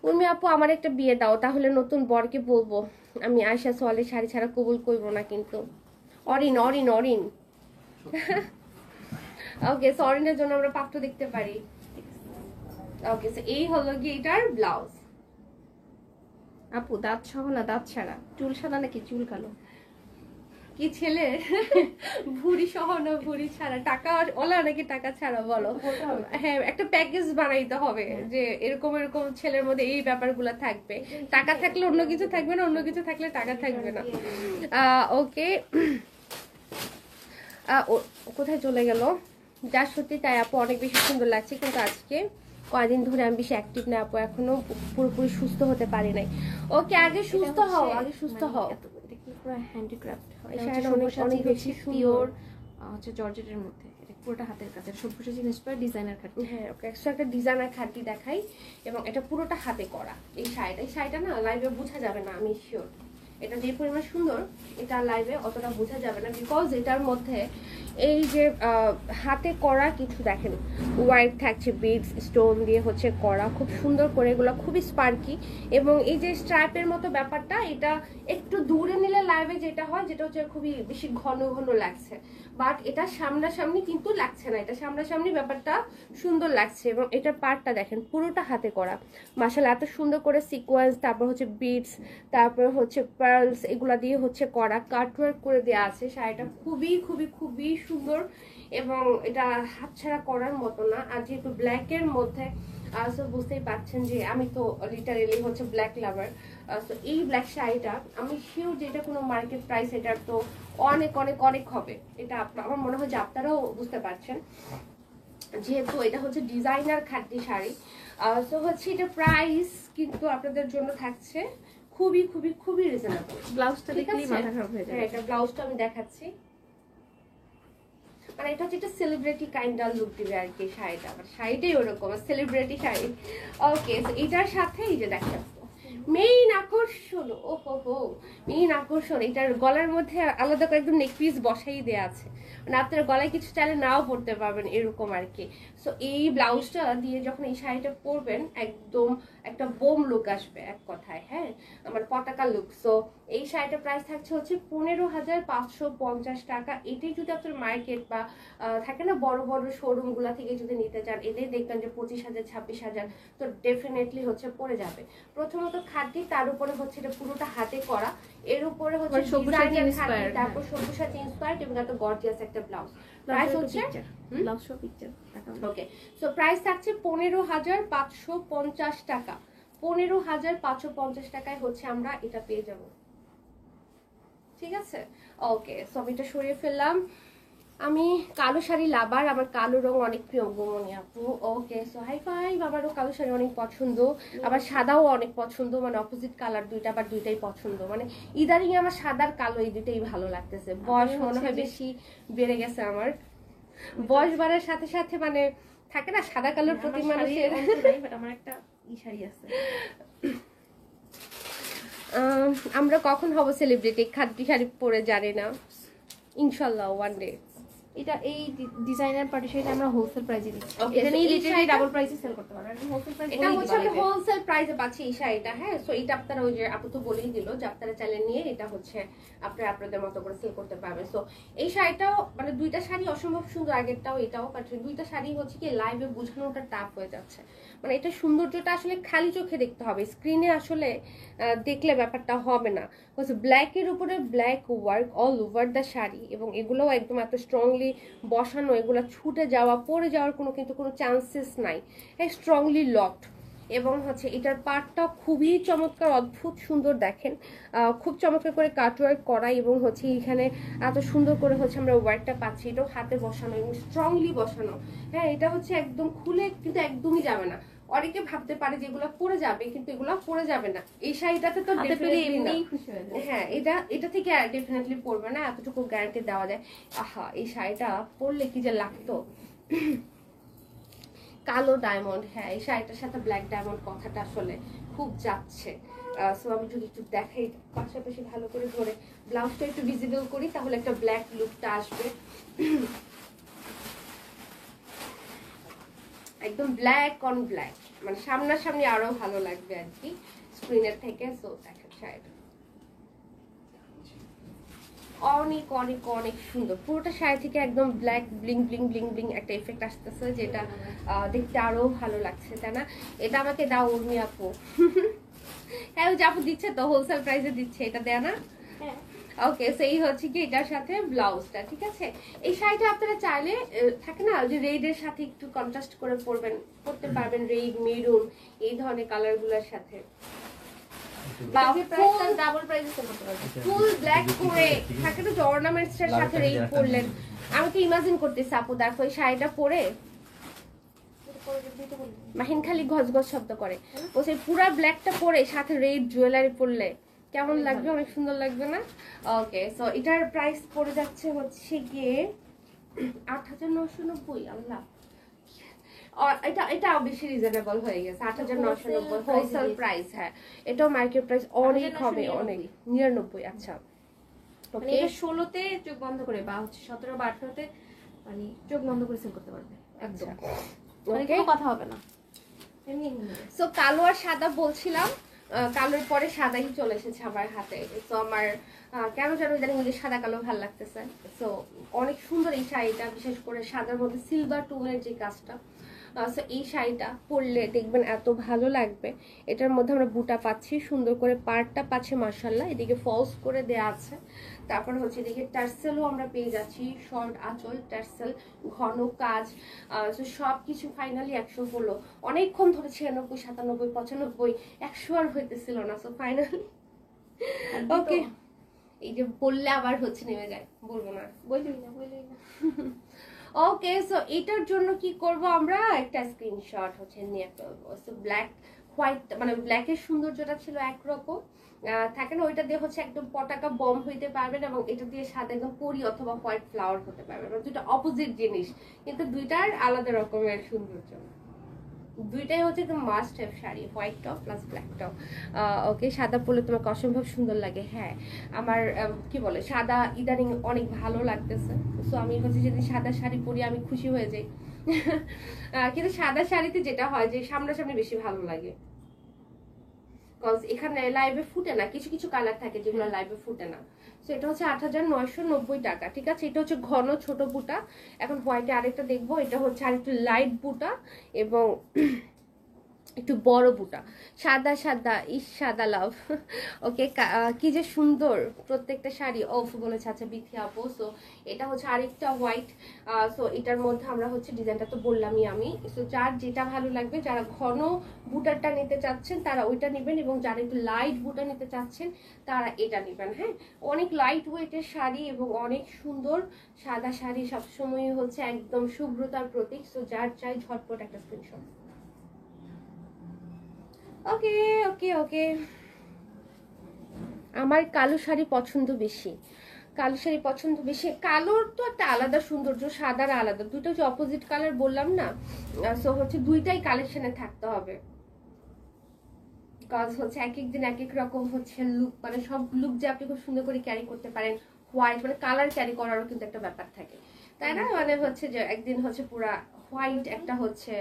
উর্মি আপু, আমার একটা বিয়ে দাও, তাহলে নতুন বরকে বলবো আমি আয়শা সোয়ালের শাড়ি ছাড়া কবুল করবো না কিন্তু। অরিন অরিন অরিন ওকে, সো অরিনের জন্য আমরা পাত্র দেখতে পারি। ওকে, সো এই হলো গিয়ে এটার ব্লাউজ। আপু দাঁত সহ না দাঁত ছাড়া? চুল সাদা নাকি চুল কালো? কি ছেলে ভুড়ি সহ না ভুড়ি ছাড়া? টাকা ওলা নাকি টাকা ছাড়া বলো? হ্যাঁ, একটা প্যাকেজ বানাইতে হবে যে এরকম এরকম ছেলের মধ্যে এই ব্যাপারগুলো থাকবে, টাকা থাকলে অন্য কিছু থাকবে না, অন্য কিছু থাকলে টাকা থাকবে না। ওকে, কোথায় চলে গেল? যা সত্যি তাই আপু, অনেক বেশি সুন্দর লাগছে, কিন্তু আজকে কয়দিন ধরে আমি বেশি অ্যাক্টিভ না আপু, এখনো পুরোপুরি সুস্থ হতে পারি নাই। ওকে, আগে সুস্থ হও, আগে সুস্থ হও। পুরো হ্যান্ডিক্রাফট, অনেক বেশি পিওর হচ্ছে জর্জেটের মধ্যে, এটা পুরোটা হাতের কাছে, সবকিছু ইন্সপায়ার ডিজাইনার খাটি। হ্যাঁ, ওকে, একশো একটা ডিজাইনার খাটি দেখাই এবং এটা পুরোটা হাতে করা। এই শাড়িটা না লাইভে বোঝা যাবে না, আমি শিওর। এটা যে পরিমাণ সুন্দর, এটা লাইভে অতটা বোঝা যাবে না, বিকজ এটার মধ্যে এই যে হাতে করা কিছু দেখেন ওয়ার্ক থাকছে, বিডস স্টোন দিয়ে হচ্ছে করা, খুব সুন্দর করে, এগুলো খুবই স্পার্কি। এবং এই যে স্ট্রাইপের মতো ব্যাপারটা, এটা একটু দূরে নিলে লাইভে যেটা হয়, যেটা হচ্ছে খুবই বেশি ঘন ঘন লাগছে, বাট এটা সামনাসামনি কিন্তু লাগছে না, এটা সামনাসামনি ব্যাপারটা সুন্দর লাগছে। এবং এটার পার্টটা দেখেন পুরোটা হাতে করা, মাশাআল্লাহ, এত সুন্দর করে সিকোয়েন্স, তারপর হচ্ছে বিডস, তারপর হচ্ছে পার্লস, এগুলা দিয়ে হচ্ছে করা, কাটওয়ার্ক করে দেওয়া আছে। শাড়িটা খুবই খুবই খুবই সুন্দর এবং এটা হাতছাড়া করার মতো না। আর যেহেতু ব্ল্যাকের মধ্যে, সো বুঝতেই পারছেন যে আমি তো লিটারেলি হচ্ছে ব্ল্যাক লাভার। সো এই ব্ল্যাক শাড়িটা আমি শিওর যে এটা কোনো মার্কেট প্রাইস এটার তো অনেক অনেক অনেক হবে, এটা আমার মনে হয় যে আপনারাও বুঝতে পারছেন, যেহেতু এটা হচ্ছে ডিজাইনার খাদ্যি শাড়ি। সো হচ্ছে এটা প্রাইস কিন্তু আপনাদের জন্য থাকছে খুবই খুবই খুবই রিজনেবল। ব্লাউজটা দেখলেই মাথা খারাপ হয়ে যায়। হ্যাঁ, এটা ব্লাউজটা আমি দেখাচ্ছি, মানে এটা হচ্ছে একটা সেলিব্রিটি কাইন্ড অফ লুক দিবে আর কি শাড়িটা, মানে শাড়িটাই ওরকম সেলিব্রিটি শাড়ি। ওকে, তো এটার সাথে এই যে দেখেন মেইন আকর্ষণ, ওহো হো, মেইন আকর্ষণ, এটার গলার মধ্যে আলাদা করে একদম নেক পিস বসাই দেওয়া আছে, মানে আপনার গলায় কিছু চাইলে নাও পরতে পারবেন এরকম আর কি। সো এই ব্লাউজটা দিয়ে যখন এই শাড়িটা পরবেন একদম একটা বোম লুক আসবে এক কথায়, হ্যাঁ, আমার পতাকা লুক। সো এই শাড়িটার প্রাইস থাকছে হচ্ছে 15,550 টাকা। এটাই যদি আপনার মার্কেট বা থাকে না বড় বড় শোরুম গুলা থেকে যদি নিতে চান, এটাই দেখবেন যে 25,000 26,000, তো ডেফিনেটলি হচ্ছে পড়ে যাবে। প্রথমত খাদি, তার উপরে হচ্ছে এটা পুরোটা হাতে করা, এর উপরে হচ্ছে ডিজাইনার খাদি, তারপর সবুজসাথী ইন্সপায়ার্ড এবং এত গর্জিয়াস একটা ব্লাউজ। প্রাইস হচ্ছে ব্লাউজ সহ পিকচার। ওকে, সো প্রাইস থাকছে 15,550 টাকা। 15,550 টাকায় হচ্ছে আমরা এটা পেয়ে যাব। ঠিক আছে, ওকে, সো আমি এটা সরিয়ে ফেললাম। আমি কালো শাড়ি লাভার, আমার কালো রং অনেক প্রিয় গোমনি আপু। Okay, so high five. আমারও কালো শাড়ি অনেক পছন্দ, আবার সাদাও অনেক পছন্দ, মানে অপোজিট কালার দুইটা, আবার দুইটাই পছন্দ। মানে ইদারিং আমার সাদার কালো এই দুইটাই ভালো লাগতেছে। বয়স মনে হয় বেশি বেড়ে গেছে আমার, বয়স বাড়ার সাথে সাথে মানে থাকে না সাদা কালোর প্রতি মানুষের। আমার একটা শাড়ি আছে। আমরা কখন হব সেলিব্রিটি? খাদ্য শাড়ি পরে জানি না, ইনশাল্লাহ ওয়ান ডে। এটা এই ডিজাইনার পার্টিশনে আমরা হোলসেল প্রাইসে দিচ্ছি। Okay, এটা so নিয়ে এই লিটারালি শাড়িটা- ডাবল প্রাইসে সেল করতে পারবেন। আমি হোলসেল প্রাইস এটা হচ্ছে আমি হোলসেল প্রাইসে পাচ্ছি এই শাড়িটা। হ্যাঁ, সো এটা আপনারা ওই যে আপু তো বলেই দিল যে আপনারা চাইলে নিয়ে এটা হচ্ছে আপনারা আপনাদের মতো করে সেল করতে পারবেন। সো এই শাড়িটাও মানে দুইটা শাড়ি অসম্ভব সুন্দর, আগেরটাও এটাও, বাট দুইটা শাড়ি হচ্ছে কি লাইভে বোঝানোটা টাফ হয়ে যাচ্ছে। মানে এটা সৌন্দর্যটা আসলে খালি চোখে দেখতে হবে, স্ক্রিনে আসলে দেখলে ব্যাপারটা হবে না। হচ্ছে ব্ল্যাকের উপরে black work all over the sari, এবং এগুলোও একদম এত স্ট্রংলি বসানো, এগুলো ছুটে যাওয়া পড়ে যাওয়ার কিন্তু কোনো চান্সেস নাই, হ্যাঁ, স্ট্রংলি লকড। এবং হচ্ছে এটার পার্টটা খুবই চমৎকার, অদ্ভুত সুন্দর, দেখেন খুব চমৎকার করে কাটওয়ার্ক করা, এবং হচ্ছে এখানে এত সুন্দর করে হচ্ছে আমরা ওয়ার্কটা পাচ্ছি। এটাও হাতে বসানো এবং স্ট্রংলি বসানো। হ্যাঁ, এটা হচ্ছে একদম খুলে কিন্তু একদমই যাবে না। অনেকে ভাবতে পারে যে এগুলো পরে যাবে, কিন্তু এগুলো পরে যাবে না। এই শাড়িটাতে তো ডেফিনেটলি না। হ্যাঁ, এটা থেকে ডেফিনেটলি পরবে না, এতটুকু গ্যারান্টি দেওয়া যায়। আহা, এই শাড়িটা পরলে কি যে লাগতো। কালো ডায়মন্ড, হ্যাঁ, এই শাড়িটার সাথে ব্ল্যাক ডায়মন্ড কথাটা আসলে খুব যাচ্ছে। সো আমি যদি একটু দেখাই পাশাপাশি ভালো করে ধরে, ব্লাউজটা একটু ভিজিবল করি, তাহলে একটা ব্ল্যাক লুকটা আসবে। একদম ব্ল্যাক অন ব্ল্যাক, মানে সামনাসামনি আরো ভালো লাগবে আর কি স্ক্রিনের থেকে। সো দেখেন শাড়িটা অনেক অনেক অনেক সুন্দর, পুরোটা শাড়ি থেকে একদম black bling bling bling bling একটা এফেক্ট আসতেছে, যেটা দেখতে আরো ভালো লাগছে, তাই না? এটা আমাকে দাও উর্মি আপু। হ্যাঁ, ওই যে আপু দিচ্ছে তো, হোলসেল প্রাইসে দিচ্ছে, এটা দেয় না? ওকে, সেই হচ্ছে কি এটার সাথে ব্লাউজটা। ঠিক আছে, এই শাড়িটা আপনারা চাইলে থাকে না যে রেডের সাথে একটু কন্ট্রাস্ট করে পরতে পারবেন, রেড মেরুন এই ধরনের কালার গুলোর সাথে, ডাবল প্রাইসে সেল করতে পারবেন। ফুল ব্ল্যাক করে থাকে না যে অর্নামেন্টস এর সাথে রেড পরলেন। আমি তো ইমাজিন করতেছি আপু দেখো এই শাড়িটা পরে মাহিন খালি ঘস ঘস শব্দ করে, ও সেই পুরা ব্ল্যাকটা পরে সাথে রেড জুয়েলারি পরলে কেমন লাগবে? অনেক সুন্দর লাগবে না? ওকে, সো এটার প্রাইস পড়ে যাচ্ছে হচ্ছে গিয়ে 8,990। আল্লাহ, এটাও বেশি রিজনেবল হয়ে গেছে, 8,990 হোলসেল প্রাইস। হ্যাঁ, এটাও মার্কেট প্রাইস অনেক হবে, অনেক 99। আচ্ছা, মানে এটা 16তে চোখ বন্ধ করে বা হচ্ছে 17 বা 18তে মানে চোখ বন্ধ করে সেল করতে পারবে একদম। মানে কোনো কথা হবে না। সো কালো আর সাদা বলছিলাম, কালোর পরে সাদাই চলে এসেছে আমার হাতে। তো আমার কেন যেন ইদানিং ওই যে সাদা কালো ভালো লাগতেছে। সো অনেক সুন্দর এই শাড়িটা, বিশেষ করে সাদার মধ্যে সিলভার টোনের যে কাজটা। সো এই শাড়িটা পরলে দেখবেন এত ভালো লাগবে। এটার মধ্যে আমরা বুটা পাচ্ছি, সুন্দর করে পাড়টা পাচ্ছি মাশাআল্লাহ, এদিকে ফলস করে দেয়া আছে। তারপর হচ্ছে এদিকে টার্সেলও আমরা পেয়ে যাচ্ছি, শর্ট আঁচল, টার্সেল, ঘন কাজ। সব কিছু ফাইনালি 100 হলো। অনেকক্ষণ ধরে 96, 97, 95, 100 আর হইতেছিল না। সো ফাইনালি ওকে, এই যে বললে আবার হচ্ছে নেমে যায়, বলবো না, বললেই না। ওকে, সো এটার জন্য কি করব আমরা, একটা স্ক্রিনশট হচ্ছে নিয়ে ফেলবো। সো ব্ল্যাক হোয়াইট, মানে ব্ল্যাকের সৌন্দর্যটা ছিল একরকম, থাকে না, ওইটা দিয়ে হচ্ছে একদম পটাকা বম হইতে পারবেন, এবং এটা দিয়ে সাদা একদম পরি অথবা হোয়াইট ফ্লাওয়ার হতে পারবেন। দুটো অপোজিট জিনিস, কিন্তু দুইটার আলাদা রকমের সৌন্দর্য। দুইটাই হচ্ছে একদম must have sari, white top plus black top. Okay, সাদা পরলে তোমাকে অসম্ভব সুন্দর লাগে। হ্যাঁ, আমার কি বলে, সাদা ইদানিং অনেক ভালো লাগতেছে। সো আমি হচ্ছে যদি সাদা শাড়ি পরি আমি খুশি হয়ে যাই। কিন্তু সাদা শাড়িতে যেটা হয় যে সামনাসামনি বেশি ভালো লাগে। কজ এখানে লাইভে ফুটে না, কিছু কিছু কালার থাকে যেগুলো লাইভে ফুটে না। সো এটা হচ্ছে 8,990 টাকা, ঠিক আছে। এটা হচ্ছে ঘন ছোট বুটা। এখন হোয়াইটে আরেকটা দেখবো, এটা হচ্ছে আরেকটু লাইট বুটা এবং একটু বড় বুটা, সাদা সাদা, সাদা লাভ। ওকে, কি যে সুন্দর প্রত্যেকটা শাড়ি। অফ বলেছে, আচ্ছা বিথি আপু। সো এটা হচ্ছে আরেকটা হোয়াইট। সো এটার মধ্যে আমরা হচ্ছে ডিজাইনটা তো বললামই আমি। সো যার যেটা ভালো লাগবে, যারা ঘন বুটারটা নিতে চাচ্ছেন তারা ওইটা নেবেন, এবং যারা একটু লাইট বুটা নিতে চাচ্ছেন তারা এটা নেবেন। হ্যাঁ, অনেক লাইট ওয়েটের শাড়ি এবং অনেক সুন্দর সাদা শাড়ি সবসময় হচ্ছে একদম শুভ্রতার প্রতীক। সো যার চাই ঝটপট একটা স্ক্রিনশট। ওকে ওকে ওকে, আমার কালো শাড়ি পছন্দ বেশি। কালো শাড়ি পছন্দ বেশি। কালোর তো একটা আলাদা সৌন্দর্য, সাদার আলাদা, দুটো যে অপোজিট কালার বললাম না। সো হচ্ছে দুইটাই কালেকশনে থাকতে হবে, কাজ হচ্ছে এক এক দিন এক এক রকম হচ্ছে লুক, মানে সব লুক যে আপনি খুব সুন্দর করে ক্যারি করতে পারেন। হোয়াইট মানে কালার ক্যারি করারও কিন্তু একটা ব্যাপার থাকে, তাই না? মানে হচ্ছে যে একদিন হচ্ছে পুরা হোয়াইট একটা হচ্ছে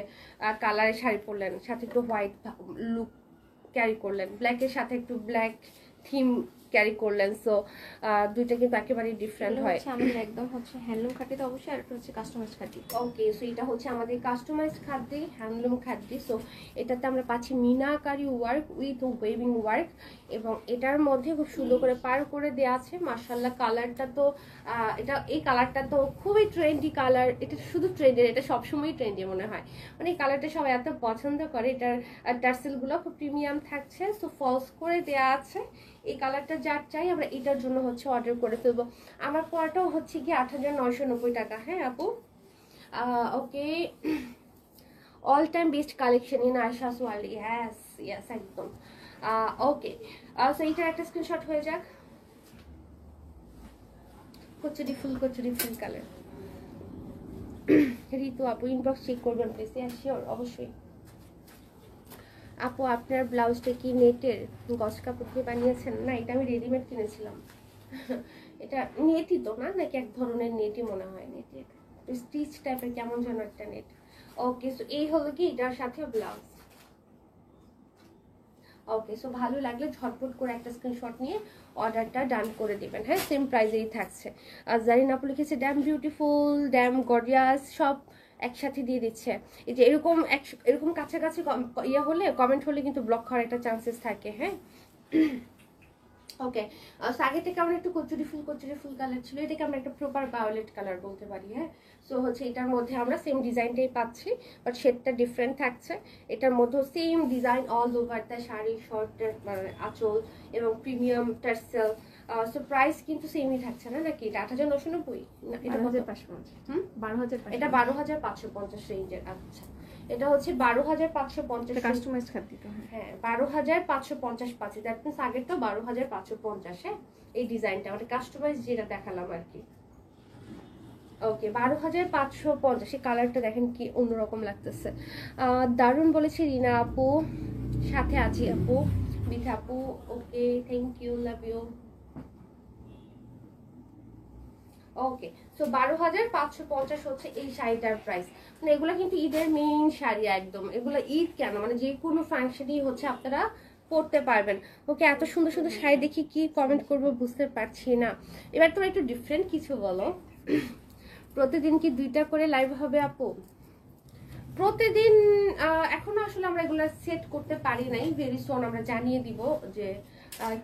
কালারের শাড়ি পরলেন, সাথে একটু হোয়াইট লুক ক্যারি করলেন, ব্ল্যাকের সাথে একটু ব্ল্যাক থিম ক্যারি করলেন। সো দুইটা কিন্তু একেবারেই ডিফারেন্ট হয়। আমাদের একদম হচ্ছে হ্যান্ডলুম খাদি তো অবশ্যই, আর একটা হচ্ছে কাস্টমাইজ খাদি। ওকে, সো এটা হচ্ছে আমাদের customise khadi, handloom khadi. So এটাতে আমরা পাচ্ছি meenakari work with weaving work, এবং এটার মধ্যে খুব সুন্দর করে পার করে দেওয়া আছে। মাশাআল্লাহ, কালারটা তো এই কালারটা তো খুবই ট্রেন্ডি কালার। এটা শুধু ট্রেন্ডের, এটা সবসময় ট্রেন্ডি মনে হয়, মানে এই কালারটা সবাই এত পছন্দ করে। এটার টার্সেলগুলো খুব প্রিমিয়াম থাকছে। সো ফলস করে দেওয়া আছে। এই কালারটা যার চাই আমরা এটার জন্য হচ্ছে অর্ডার করে ফেলবো। আমার পড়াটাও হচ্ছে কি 8,990 টাকা। হ্যাঁ আপু, okay. All time best collection in Ayesha's world. Yes yes, একদম। ওকে, সো এইটার একটা স্ক্রিনশট হয়ে যাক। কচুরি ফুল কালার। ঋতু আপু ইনবক্স চেক করবেন প্লিজ। শিওর, অবশ্যই। আপু আপনার ব্লাউজটা কি নেটের গস কাপড় দিয়ে বানিয়েছেন? না, এটা আমি রেডিমেড কিনেছিলাম। এটা নেটই তো না, নাকি এক ধরনের নেটই মনে হয়, নেটের স্টিচ টাইপের কেমন যেন একটা নেট। ওকে, সো এই হলো কি এটার সাথে ব্লাউজ। ওকে, সো ভালো লাগলে ঝটপট করে একটা স্ক্রিনশট নিয়ে অর্ডারটা ডান করে দিবেন। হ্যাঁ, সেম প্রাইসেই থাকছে। আর জারিন আপু লিখেছে ড্যাম বিউটিফুল, ড্যাম গর্জিয়াস, সব একসাথে দিয়ে দিচ্ছে। এই যে এরকম কাছাকাছি ইয়ে হলে, কমেন্ট হলে কিন্তু ব্লক করার একটা চান্সেস থাকে। হ্যাঁ, ওকে। আগে থেকে আমরা একটু কচুরি ফুল কালার ছিল, এটাকে আমরা একটা প্রপার ভায়োলেট কালার বলতে পারি। হ্যাঁ, সো হচ্ছে এটার মধ্যে আমরা সেম ডিজাইনটাই পাচ্ছি, বাট শেডটা ডিফারেন্ট থাকছে। এটার মধ্যে same design all over the sari, শর্টের মানে আঁচল এবং প্রিমিয়াম টার্সেল। সো প্রাইস কিন্তু সেমই থাকছে না, নাকি? এটা 8,990 না, এটা 12,550। 12,550, এটা 12,550 রেঞ্জের। আচ্ছা, এটা হচ্ছে 12,550 কাস্টমাইজ খাদি তো। হ্যাঁ, 12,550 পাচ্ছি। দ্যাট মিনস আগেরটা 12,550। হ্যাঁ, এই ডিজাইনটা মানে কাস্টমাইজ যেটা দেখালাম আর কি। ওকে, 12,550। এই কালারটা দেখেন কি অন্যরকম লাগতেছে, দারুণ বলেছে রিনা আপু। সাথে আছি আপু, বিথা আপু। Okay, thank you, love you. Okay, so 12,550 হচ্ছে এই শাড়িটার প্রাইস। মানে এগুলো কিন্তু ঈদের মেইন শাড়ি একদম। এগুলো ঈদ কেন, মানে যে কোনো ফাংশনই হচ্ছে আপনারা পরতে পারবেন। ওকে, এত সুন্দর সুন্দর শাড়ি দেখি কি কমেন্ট করবো বুঝতে পারছি না। এবার তোমরা একটু ডিফারেন্ট কিছু বলো। প্রতিদিন কি 2টা করে লাইভ হবে আপু? প্রতিদিন এখনো আসলে আমরা এগুলো সেট করতে পারি নাই। ভেরি সুন আমরা জানিয়ে দিব যে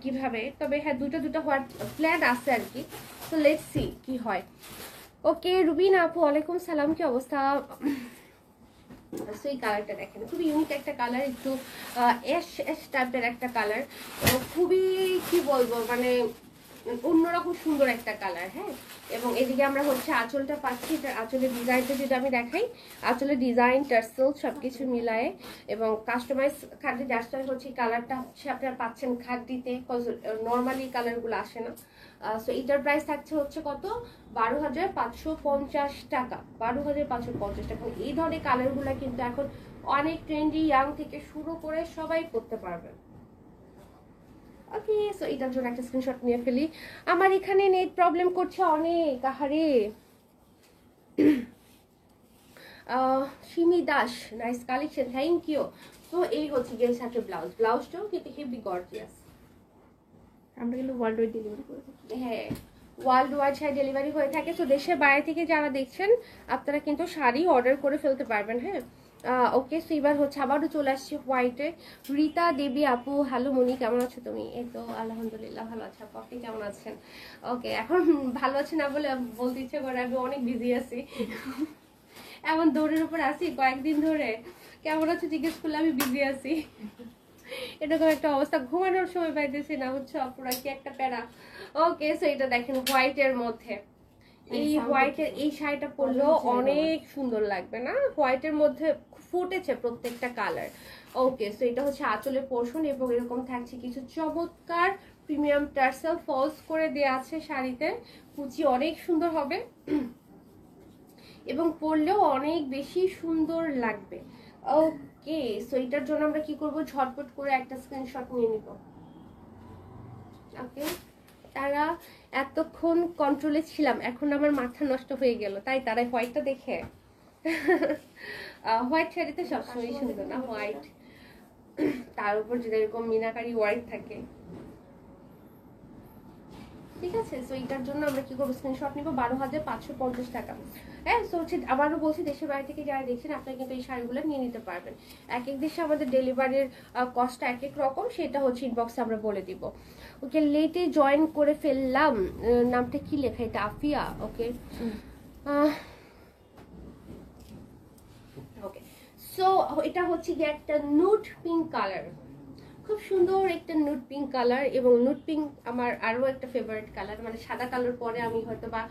কিভাবে। তবে হ্যাঁ, দুটো হওয়ার প্ল্যান আছে আর কি। তো লেটস সি কি হয়। ওকে, রুবিনা আপু ওয়ালাইকুম সালাম, কি অবস্থা? সেই কালারটা দেখেন, খুবই ইউনিক একটা কালার, একটু অ্যাশ টাইপের একটা কালার, খুবই কি বলবো মানে অন্যরকম সুন্দর একটা কালার। হ্যাঁ, এবং এদিকে আমরা হচ্ছে আঁচলটা পাচ্ছি। আঁচলের ডিজাইনটা যদি আমি দেখাই, আঁচলের ডিজাইন টার্সেল সবকিছু মিলায়ে এবং কাস্টমাইজ খাদি ডাস্টার হচ্ছে কালারটা হচ্ছে আপনারা পাচ্ছেন খাদিতে, নর্মালি কালারগুলো আসে না। সো এটার প্রাইস থাকছে হচ্ছে কত? 12,550 টাকা। 12,550 টাকা। এই ধরনের কালারগুলো কিন্তু এখন অনেক ট্রেন্ডি, ইয়াং থেকে শুরু করে সবাই করতে পারবেন। ওকে, সো এটার জন্য একটা স্ক্রিনশট নিয়ে ফেলি। আমার এখানে নেট প্রবলেম করছে অনেক, আহারে। Simi Das, nice collection, thank you. তো এই হচ্ছে গিয়ে সাথে ব্লাউজটাও কিন্তু হেভি গর্জিয়াস। আমরা কিন্তু ওয়ার্ল্ড ওয়াইড ডেলিভারি করে থাকি। হ্যাঁ, ওয়ার্ল্ড ওয়াইড শাড়ি ডেলিভারি হয়ে থাকে। তো দেশের বাইরে থেকে যারা দেখছেন আপনারা কিন্তু শাড়ি অর্ডার করে ফেলতে পারবেন। হ্যাঁ, ওকে। সো এবার হচ্ছে আবারও চলে আসছি হোয়াইটে। রীতা দেবী আপু, হ্যালো মনি, কেমন আছো তুমি? এই তো আলহামদুলিল্লাহ ভালো আছি আপু, আপনি কেমন আছেন? ওকে, এখন ভালো আছে না বলে বলতে ইচ্ছে করে, আমি অনেক বিজি আছি। এমন দৌড়ের উপর আছি কয়েকদিন ধরে, কেমন আছো জিজ্ঞেস করলে আমি বিজি আছি, এরকম একটা অবস্থা। ঘুমানোর সময় পাইতেছি না, বুঝছো আপুরা, কি একটা প্যারা। ওকে, সো এটা দেখেন হোয়াইটের মধ্যে, এই হোয়াইটের এই শাড়িটা পরলেও অনেক সুন্দর লাগবে না? হোয়াইটের মধ্যে ফুটেছে প্রত্যেকটা কালার। ওকে, সো এটা হচ্ছে আঁচলের পোর্শন এবং এরকম থাকছে কিছু চমৎকার প্রিমিয়াম টার্সেল ফলস করে দেওয়া আছে শাড়িতে। কুচি অনেক সুন্দর হবে এবং পরলেও অনেক বেশি সুন্দর লাগবে। ওকে, সো এটার জন্য আমরা কি করব, ঝটপট করে একটা স্ক্রিনশট নিয়ে নিব। ওকে, তারা এতক্ষণ কন্ট্রোলে ছিলাম, এখন আমার মাথা নষ্ট হয়ে গেল, তাই তারা হোয়াইটটা দেখে। হোয়াইট শাড়িতে সবসময় সুন্দর না হোয়াইট, তার উপর যদি এরকম মিনাকারি হোয়াইট থাকে। ঠিক আছে, সো এটার জন্য আমরা কি করবো, স্ক্রিনশট নিব। 12,550 টাকা। হ্যাঁ, সো হচ্ছে আবারও বলছি, দেশের বাইরে থেকে যারা দেখছেন আপনারা কিন্তু এই শাড়িগুলো নিয়ে নিতে পারবেন। এক এক দেশে আমাদের ডেলিভারির কস্টটা এক এক রকম, সেটা হচ্ছে ইনবক্সে আমরা বলে দিব। ওকে, লেটে জয়েন করে ফেললাম। নামটা কি লেখা এটা? আফিয়া। ওকে, ওকে। সো এটা হচ্ছে গিয়ে একটা নুড পিঙ্ক কালার, খুব সুন্দর একটা নুড পিঙ্ক কালার। এবং নুড পিঙ্ক আমার আরো একটা ফেভারিট কালার, মানে সাদা কালার পরে আমি হয়তো বা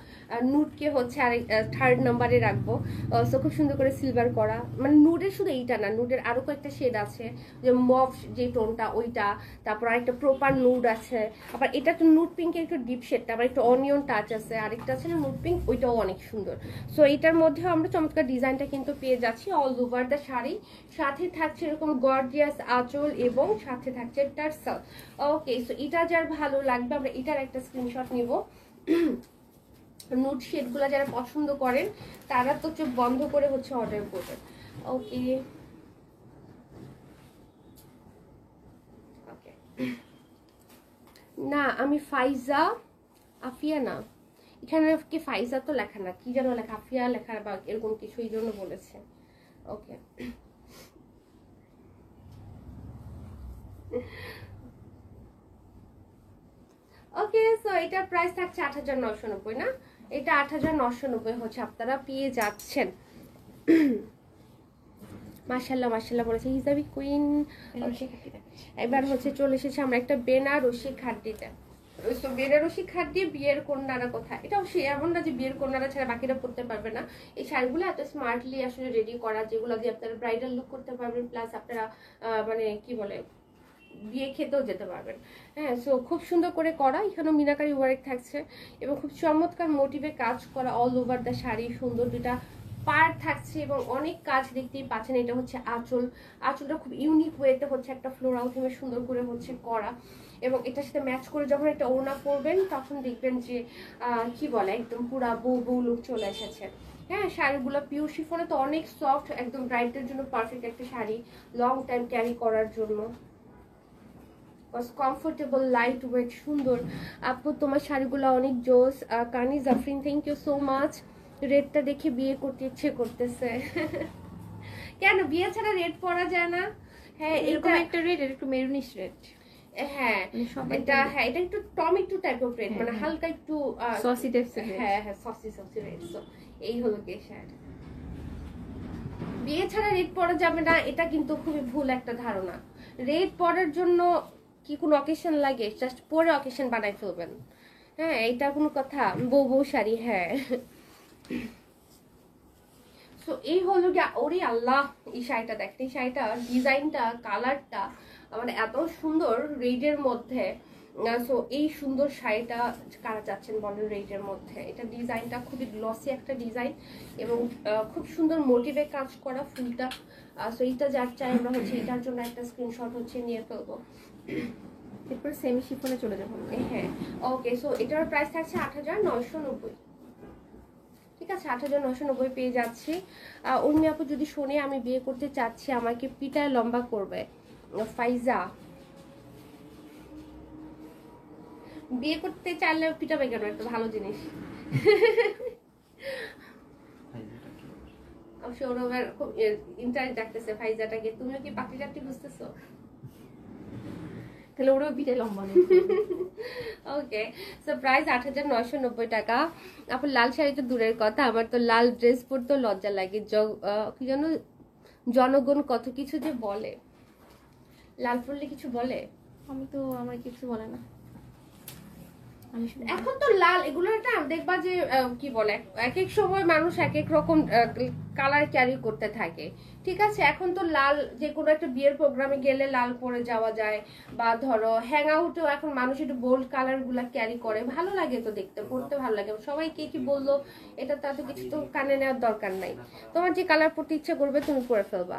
নুডকে হচ্ছে আর থার্ড নাম্বারে রাখবো। সো খুব সুন্দর করে সিলভার করা, মানে নুডের শুধু এইটা না, নুডের আরো কয়েকটা শেড আছে, যে মভ যে টোনটা ওইটা, তারপর আরেকটা প্রপার নুড আছে, আবার এটা তো নুড পিঙ্কের একটু ডিপ শেডটা, আবার একটু অনিয়ন টাচ আছে, আরেকটা আছে না নুড পিঙ্ক, ওইটাও অনেক সুন্দর। সো এটার মধ্যেও আমরা চমৎকার ডিজাইনটা কিন্তু পেয়ে যাচ্ছি অল ওভার দ্য শাড়ি। সাথে থাকছে এরকম গর্জিয়াস আঁচল এবং সাথে থাকছে টার্সেল। ওকে, সো এটা যার ভালো লাগবে আমরা এটার একটা স্ক্রিনশট নিব। নুড শেডগুলো যারা পছন্দ করেন তারা তো চোখ বন্ধ করে হচ্ছে অর্ডার করবেন। ওকে, ওকে। না, আমি ফাইজা, আফিয়া না, এখানে কি ফাইজা তো লেখা না, কি যেন লেখা, আফিয়া লেখা বা এরকম কিছু, এই জন্য বলেছে। ওকে, ওকে। সো এটার প্রাইস থাকছে 8,990 না, এটা 8,990 হচ্ছে আপনারা পেয়ে যাচ্ছেন। মাশাআল্লাহ মাশাআল্লাহ বলেছে হিজাবি কুইন। এবার হচ্ছে চলে এসেছে আমরা একটা বেনারসি খাদ্যিতে। তো বেনারসি খাদ্যে বিয়ের কন্যারা কোথায়, এটাও সে এমন না যে বিয়ের কন্যারা ছাড়া বাকিরা পড়তে পারবে না। এই শাড়িগুলো এত স্মার্টলি আসলে রেডি করা, যেগুলো দিয়ে আপনারা ব্রাইডাল লুক করতে পারবেন, প্লাস আপনারা মানে কি বলে বিয়ে খেতেও যেতে পারবেন। হ্যাঁ, সো খুব সুন্দর করে করা, এখানেও মিনাকারি ওয়ার্ক থাকছে এবং খুব চমৎকার মোটিভে কাজ করা অল ওভার দ্য শাড়ি। সুন্দর দুটা পার্ট থাকছে এবং অনেক কাজ দেখতেই পাচ্ছেন। এটা হচ্ছে আঁচল, আঁচলটা খুব ইউনিক ওয়েতে হচ্ছে একটা ফ্লোরাল থিমে সুন্দর করে হচ্ছে করা, এবং এটার সাথে ম্যাচ করে যখন একটা ওড়না পরবেন তখন দেখবেন যে কি বলে একদম পুরা বউ বউ লুক চলে এসেছে। হ্যাঁ, শাড়িগুলো পিওর শিফনে তো অনেক সফট, একদম ব্রাইডদের জন্য পারফেক্ট একটা শাড়ি, লং টাইম ক্যারি করার জন্য। কমফোর্টেবল, লাইট ওয়েট, সুন্দর। আপু তোমার শাড়িগুলো অনেক জোস। Kani Jafrin, thank you so much. রেডটা দেখে বিয়ে করতে ইচ্ছে করতেছে। কেন বিয়ে ছাড়া রেড পরা যায় না? হ্যাঁ, এরকম একটা রেড, একটু মেরুনিশ রেড। হ্যাঁ, এটা হ্যাঁ এটা একটু টমেটো টাইপ অফ রেড, মানে হালকা একটু সসি টাইপস। হ্যাঁ হ্যাঁ, সসি সসি রেড। সো এই হলো কি শাড়ি, বিয়ে ছাড়া রেড পরা যাবে না, এটা কিন্তু খুবই ভুল একটা ধারণা। রেড পরার জন্য কি কোনো অকেশন লাগে? জাস্ট পরে অকেশন বানাই ফেলবেন। হ্যাঁ, এটা কোনো কথা? বউ বউ শাড়ি। হ্যাঁ, সো এই হলো গিয়ে, ওরে আল্লাহ, এই শাড়িটা দেখেন, এই শাড়িটা ডিজাইনটা কালারটা মানে এত সুন্দর রেডের মধ্যে। সো এই সুন্দর শাড়িটা কারা চাচ্ছেন বলেন রেডের মধ্যে? এটা ডিজাইনটা খুবই গ্লসি একটা ডিজাইন এবং খুব সুন্দর মোটিভে কাজ করা ফুলটা। সো এইটা যার চাই আমরা হচ্ছে এটার জন্য একটা স্ক্রিনশট হচ্ছে নিয়ে ফেলবো। এরপর সেমি শিফনে চলে যাবো। হ্যাঁ, ওকে। সো এটার প্রাইস থাকছে 8,990। ঠিক আছে, 8,990 পেয়ে যাচ্ছি। উর্মি আপু যদি শোনে আমি বিয়ে করতে চাচ্ছি, আমাকে পিটায় লম্বা করবে। ফাইজা বিয়ে করতে চাইলে পিটাবে কেন, একটা ভালো জিনিস। সৌরভের খুব ইন্টারেস্ট ডাকতেছে ফাইজাটাকে, তুমিও কি পাখি টাকটি বুঝতেছো? তাহলে ওরাও পিঠে লম্বা ওকে, সো প্রাইস 8,990 টাকা। আপু লাল শাড়ি তো দূরের কথা, আমার তো লাল ড্রেস পরতেও লজ্জা লাগে। কি যেন জনগণ কত কিছু যে বলে, লাল পরলে কিছু বলে? আমি তো, আমার কিছু বলে না। এখন তো লাল এগুলো না দেখবা যে কি বলে, এক এক সময় মানুষ এক এক রকম কালার ক্যারি করতে থাকে, ঠিক আছে। এখন তো লাল যে কোনো একটা বিয়ের প্রোগ্রামে গেলে লাল পরে যাওয়া যায়, বা ধরো হ্যাং আউটেও এখন মানুষ একটু বোল্ড কালার গুলা ক্যারি করে, ভালো লাগে তো দেখতে, পড়তে ভালো লাগে। সবাই কে কি বললো এটা তো এত কিছু তো কানে নেওয়ার দরকার নাই, তোমার যে কালার পরতে ইচ্ছা করবে তুমি পরে ফেলবা।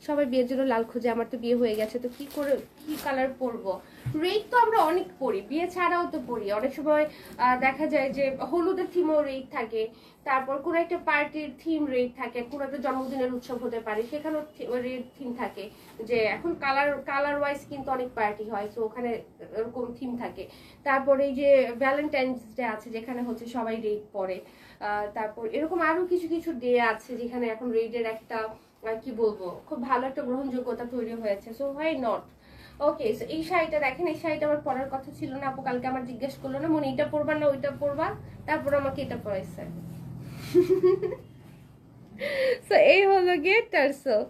সবাই বিয়ের জন্য লাল খুঁজে, আমার তো বিয়ে হয়ে গেছে তো কি করে কি কালার পরবো। রেড তো আমরা অনেক পরি, বিয়ে ছাড়াও তো পরি। অনেক সময় দেখা যায় যে হলুদের থিমও রেড থাকে, তারপর কোনো একটা পার্টির থিম রেড থাকে, কোনো একটা জন্মদিনের উৎসব হতে পারে সেখানেও রেড থিম থাকে। যে এখন কালার ওয়াইজ কিন্তু অনেক পার্টি হয়, তো ওখানে এরকম থিম থাকে। তারপর এই যে ভ্যালেন্টাইন্স ডে আছে যেখানে হচ্ছে সবাই রেড পরে। তারপর এরকম আরো কিছু কিছু ডে আছে যেখানে এখন রেডের একটা কি বলবো খুব ভালো একটা গ্রহণযোগ্যতা তৈরি হয়েছে, so why not. Okay, so এই শাড়িটা দেখেন, এই শাড়িটা আমার পরার কথা ছিল না, আপু কালকে আমার জিজ্ঞেস করলো না মনে এটা পরবা না ওইটা পরবা, তারপর আমাকে এটা পরাইছে। সো এই হলো গিয়ে টার্সেল,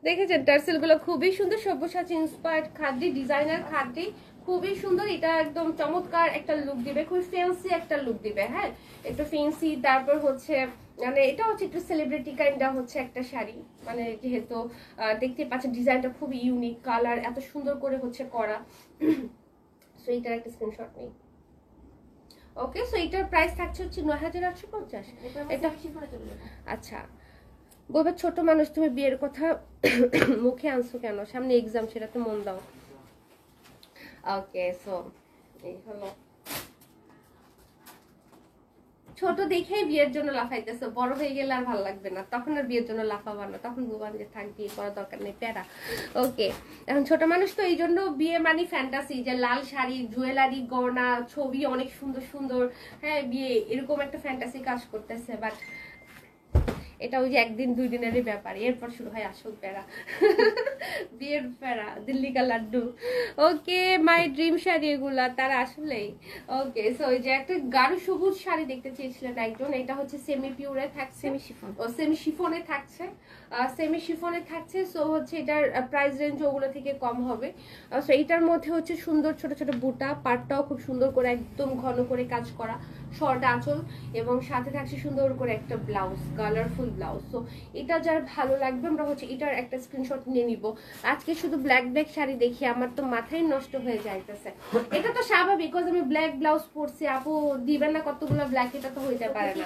দেখেছেন টার্সেল গুলো খুবই সুন্দর, সব্যসাচী ইন্সপায়ার্ড খাদ্যি, ডিজাইনার খাদ্যি, খুবই সুন্দর। এটা একদম চমৎকার একটা লুক দিবে, খুবই ফ্যান্সি একটা লুক দিবে। হ্যাঁ, একটু ফ্যান্সি, তারপর হচ্ছে মানে এটা হচ্ছে একটু সেলিব্রিটি কাইন্ডা হচ্ছে একটা শাড়ি, মানে যেহেতু দেখতে পাচ্ছেন ডিজাইনটা খুব ইউনিক, কালার এত সুন্দর করে হচ্ছে করা। সো এটার একটা স্ক্রিনশট নেই। ওকে, সো এটার প্রাইস থাকছে হচ্ছে 9,850। এটা আচ্ছা, বলবে ছোট মানুষ তুমি বিয়ের কথা মুখে আনছো কেন, সামনে এক্সাম, সেটাতে মন দাও। ওকে, সো এই হলো, ছোট দেখেই বিয়ের জন্য লাফাইতেছো, বড় হয়ে গেলে আর ভালো লাগবে না, তখন আর বিয়ের জন্য লাফাবা না, তখন বুবান যে থাক বিয়ে করার দরকার নেই, প্যারা। ওকে, এখন ছোট মানুষ তো এই জন্য বিয়ে মানে ফ্যান্টাসি, যে লাল শাড়ি, জুয়েলারি, গয়না, ছবি অনেক সুন্দর সুন্দর, হ্যাঁ বিয়ে এরকম একটা ফ্যান্টাসি কাজ করতেছে। বাট এটা ওই যে একদিন দুই দিনেরই ব্যাপার, এরপর শুরু হয় আসল প্যারা, বিয়ের প্যারা, দিল্লি কা লাড্ডু। ওকে, মাই ড্রিম শাড়ি এগুলা তারা আসলেই। ওকে, সো ওই যে একটা গাঢ় সবুজ শাড়ি দেখতে চেয়েছিলেন একজন, এটা হচ্ছে সেমি পিওরে থাকছে, সেমি শিফন, ও সেমি শিফনে থাকছে, সেমি শিফনে থাকছে। সো হচ্ছে এটার প্রাইস রেঞ্জ ওগুলো থেকে কম হবে। সো এইটার মধ্যে হচ্ছে সুন্দর ছোট ছোট বুটা, পাটটাও খুব সুন্দর করে একদম ঘন করে কাজ করা, শর্ট আঁচল, এবং সাথে থাকছে সুন্দর করে একটা ব্লাউজ, কালারফুল ব্লাউজ। সো এটা যার ভালো লাগবে আমরা হচ্ছে এটার একটা স্ক্রিনশট নিয়ে নিব। আজকে শুধু ব্ল্যাক ব্ল্যাক শাড়ি দেখি আমার তো মাথায় নষ্ট হয়ে যাইতেছে। এটা তো স্বাভাবিক, বিকজ আমি ব্ল্যাক ব্লাউজ পরছি, আপু দিবেন না কতগুলো ব্ল্যাক, এটা তো হইতে পারে না,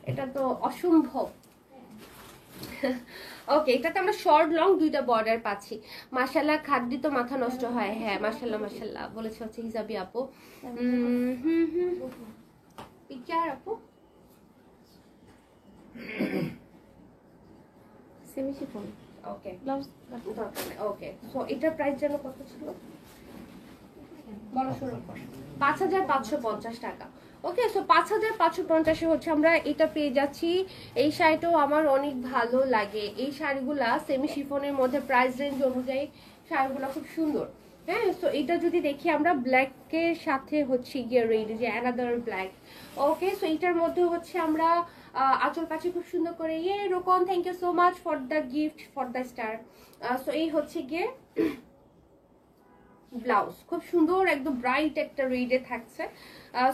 এটা তো অসম্ভব। ওকে, এটাতে আমরা শর্ট লং দুইটা বর্ডার পাচ্ছি। মাশাআল্লাহ, খাদ্য তো মাথা নষ্ট হয়। হ্যাঁ মাশাআল্লাহ মাশাআল্লাহ বলেছে হচ্ছে হিজাবি আপু। পিকচার আপু সেমি শিফন। ওকে, ব্লাউজ ওকে, সো এটার প্রাইস যেন কত ছিল বলো, শুরু 5,550 টাকা। ওকে, সো 5,550 হচ্ছে আমরা এটা পেয়ে যাচ্ছি। এই শাড়িটাও আমার অনেক ভালো লাগে, এই শাড়িগুলা সেমি শিফনের মধ্যে প্রাইস রেঞ্জ অনুযায়ী শাড়িগুলো খুব সুন্দর। হ্যাঁ, সো এটা যদি দেখি আমরা ব্ল্যাকের সাথে হচ্ছে গিয়ে রেড, যে অ্যানাদার ব্ল্যাক। ওকে, সো এটার মধ্যে হচ্ছে আমরা আঁচল পাচ্ছি খুব সুন্দর করে। Rokon, thank you so much for the gift, for the star. So এই হচ্ছে গিয়ে ব্লাউজ, খুব সুন্দর একদম ব্রাইট একটা রেডে থাকছে।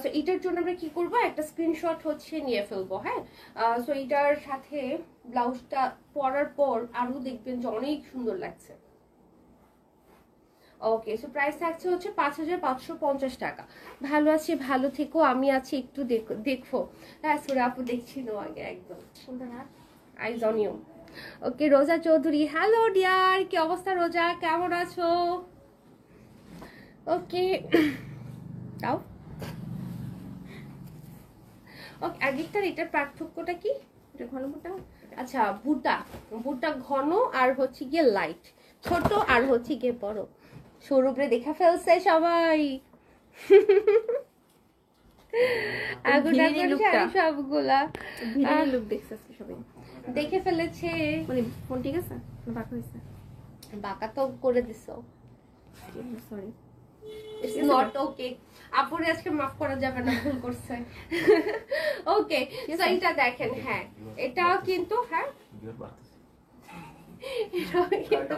সো এটার জন্য আমরা কি করব, একটা স্ক্রিনশট হচ্ছে নিয়ে ফেলবো। হ্যাঁ, সো এটার সাথে ব্লাউজটা পরার পর আরো দেখবেন যে অনেক সুন্দর লাগছে। ওকে, সো প্রাইস থাকছে হচ্ছে 5,550 টাকা। ভালো আছি, ভালো থেকো, আমি আছি, একটু দেখো। হ্যাঁ সুরা আপু দেখছিল আগে একদম সুন্দর না, আইজ অন ইউ। ওকে, রোজা চৌধুরী, হ্যালো ডিয়ার, কি অবস্থা রোজা, কেমন আছো? ওকে, তাও ওকে, আগেরটার এটার পার্থক্যটা কি? এটা ঘন বুটা। আচ্ছা, বুটা ঘন আর হচ্ছে গিয়ে লাইট, ছোট আর হচ্ছে গিয়ে বড়। সৌরভরে দেখা ফেলছে সবাই। সবগুলা ভিলেনের লুক দেখছে সবাই, দেখে ফেলেছে। মানে ফোন ঠিক আছে না বাঁকা হয়েছে? বাঁকা তো করে দিছো। Sorry, it's not okay. আপুরে আজকে মাফ করা যাবে না, ভুল করছে। ওকে, সো এটা দেখেন, হ্যাঁ এটাও কিন্তু, হ্যাঁ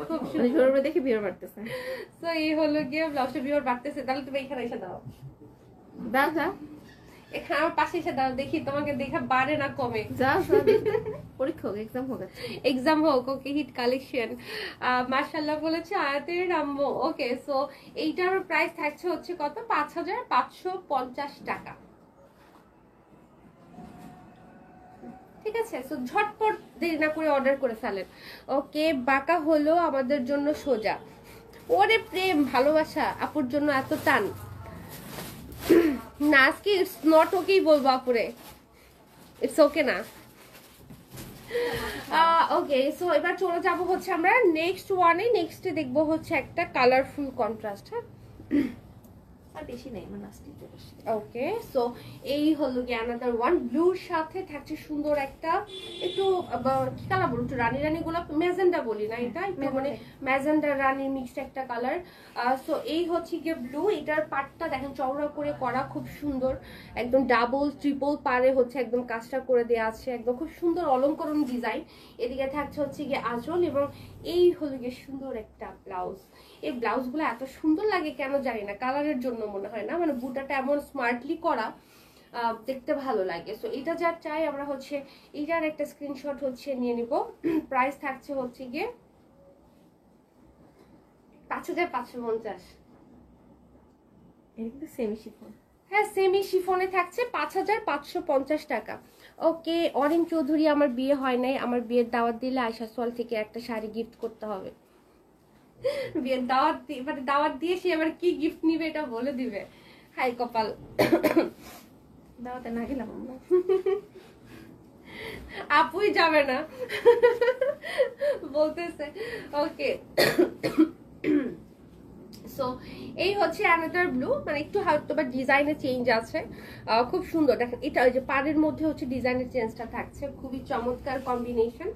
খুব সুন্দর দেখে বিয়ার বাড়তেছে। সো এই হলো গিয়ে ব্লাউজটা বিয়ার বাড়তেছে। তাহলে তুমি এখানে এসে দাও, যা এখানে আমার পাশে এসে দাও, দেখি তোমাকে দেখা বাড়ে না কমে। যা পরীক্ষা হোক, এক্সাম হোক, এক্সাম হোক। ওকে, হিট কালেকশন মাশাআল্লাহ বলেছে আয়াতের আম্মু। ওকে, সো এইটার প্রাইস থাকছে হচ্ছে কত? 5550 টাকা। ঠিক আছে, সো ঝটপট দেরি না করে অর্ডার করে ফেলেন। ওকে, বাঁকা হলো আমাদের জন্য সোজা। ওরে প্রেম ভালোবাসা, আপুর জন্য এত টান না, আজকে ইটস নট ওকেই বলবো আপুরে, ইটস ওকে না। ওকে, সো এবার চলে যাব হচ্ছে আমরা নেক্সট ওয়ানে। নেক্সটে দেখবো হচ্ছে একটা কালারফুল কন্ট্রাস্ট। হ্যাঁ, আর বেশি নেই, মানে লাস্টে চলে আসছে। ওকে, সো এই হলো গিয়ে অ্যানাদার ওয়ান। ব্লুর সাথে থাকছে সুন্দর একটা, একটু কি কালার বলুন, একটু রানী রানী গোলাপ, ম্যাজেন্ডা বলি না, এটা একটু মানে ম্যাজেন্ডা রানী মিক্সড একটা কালার। সো এই হচ্ছে গিয়ে ব্লু। এটার পাটটা দেখেন চওড়া করে করা, খুব সুন্দর, একদম ডাবল ট্রিপল পারে হচ্ছে একদম কাজটা করে দেওয়া আছে, একদম খুব সুন্দর অলংকরণ ডিজাইন। এদিকে থাকছে হচ্ছে গিয়ে আঁচল, এবং এই হলো গিয়ে সুন্দর একটা ব্লাউজ। এই ব্লাউজগুলো এত সুন্দর লাগে কেন জানি না, কালারের জন্য মনে হয় না, মানে বুটাটা এমন স্মার্টলি করা, দেখতে ভালো লাগে। সো এটা যা চাই আমরা হচ্ছে এইটার একটা স্ক্রিনশট হচ্ছে নিয়ে নিব। প্রাইস থাকছে হচ্ছে গিয়ে 5550। এটা কিন্তু সেমি শিফন। হ্যাঁ, সেমি শিফনে থাকছে 5550 টাকা। ওকে, অরিন চৌধুরী, আমার বিয়ে হয় নাই, আমার বিয়ের দাওয়াত দিলে আয়শা সোয়াল থেকে একটা শাড়ি গিফট করতে হবে। বিয়ের দাওয়াত মানে দাওয়াত দিয়ে সে আবার কি গিফট নিবে এটা বলে দিবে। হাই কপাল, দাওয়াতে না গেলাম আমরা। আপুই যাবে না বলতেছে। ওকে, সো এই হচ্ছে অ্যানাদার ব্লু, মানে একটু হয়তো বা ডিজাইনে চেঞ্জ আছে, খুব সুন্দর। দেখেন এটা ওই যে পাড়ের মধ্যে হচ্ছে ডিজাইনের চেঞ্জটা থাকছে, খুবই চমৎকার কম্বিনেশন।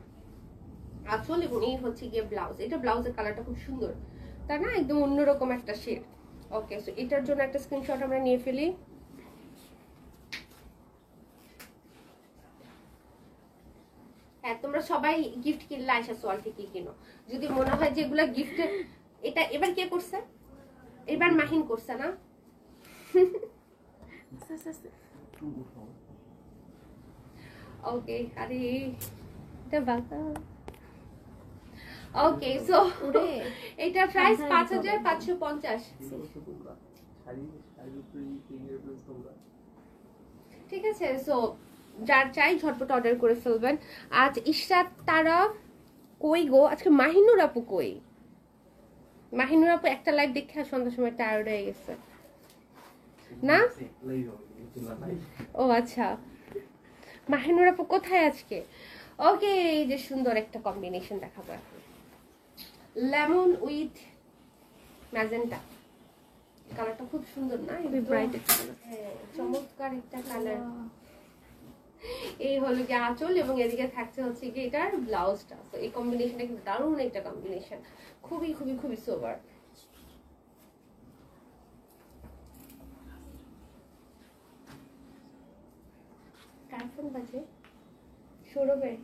আঁচল এবং এই হচ্ছে গিয়ে ব্লাউজ। এটা ব্লাউজের কালারটা খুব সুন্দর, তাই না? একদম অন্যরকম একটা শেড। ওকে, সো এটার জন্য একটা স্ক্রিনশট আমরা নিয়ে ফেলি। হ্যাঁ, তোমরা সবাই গিফট কিনলে আয়শা সোয়াল থেকে কিনো, যদি মনে হয় যে এগুলা গিফটে। এটা এবার কে করছে? এবার মাহিন করছে না? ওকে, আরে এটা বাঁকা। ওকে, সো এটা প্রাইস 5550। ঠিক আছে, সো যার চাই ঝটপট অর্ডার করে ফেলবেন। আজ ইশরাত তারা কই গো? আজকে মাহিনুর আপু কই? মাহিনুর আপু একটা লাইভ দেখে সন্ধ্যার সময় টায়ার্ড হয়ে গেছে না? ও আচ্ছা, মাহিনুর আপু কোথায় আজকে? ওকে, এই যে সুন্দর একটা কম্বিনেশন দেখাবো এখন, লেমন উইথ ম্যাজেন্টা। কালারটা খুব সুন্দর না? ব্রাইট, চমৎকার একটা কালার। এই হলো কি আঁচল, এবং এদিকে থাকছে হচ্ছে কি এটার ব্লাউজটা। তো এই কম্বিনেশনটা কিন্তু দারুণ একটা কম্বিনেশন, খুবই খুবই খুবই সোবার। কার ফোন বাজে? সৌরভের।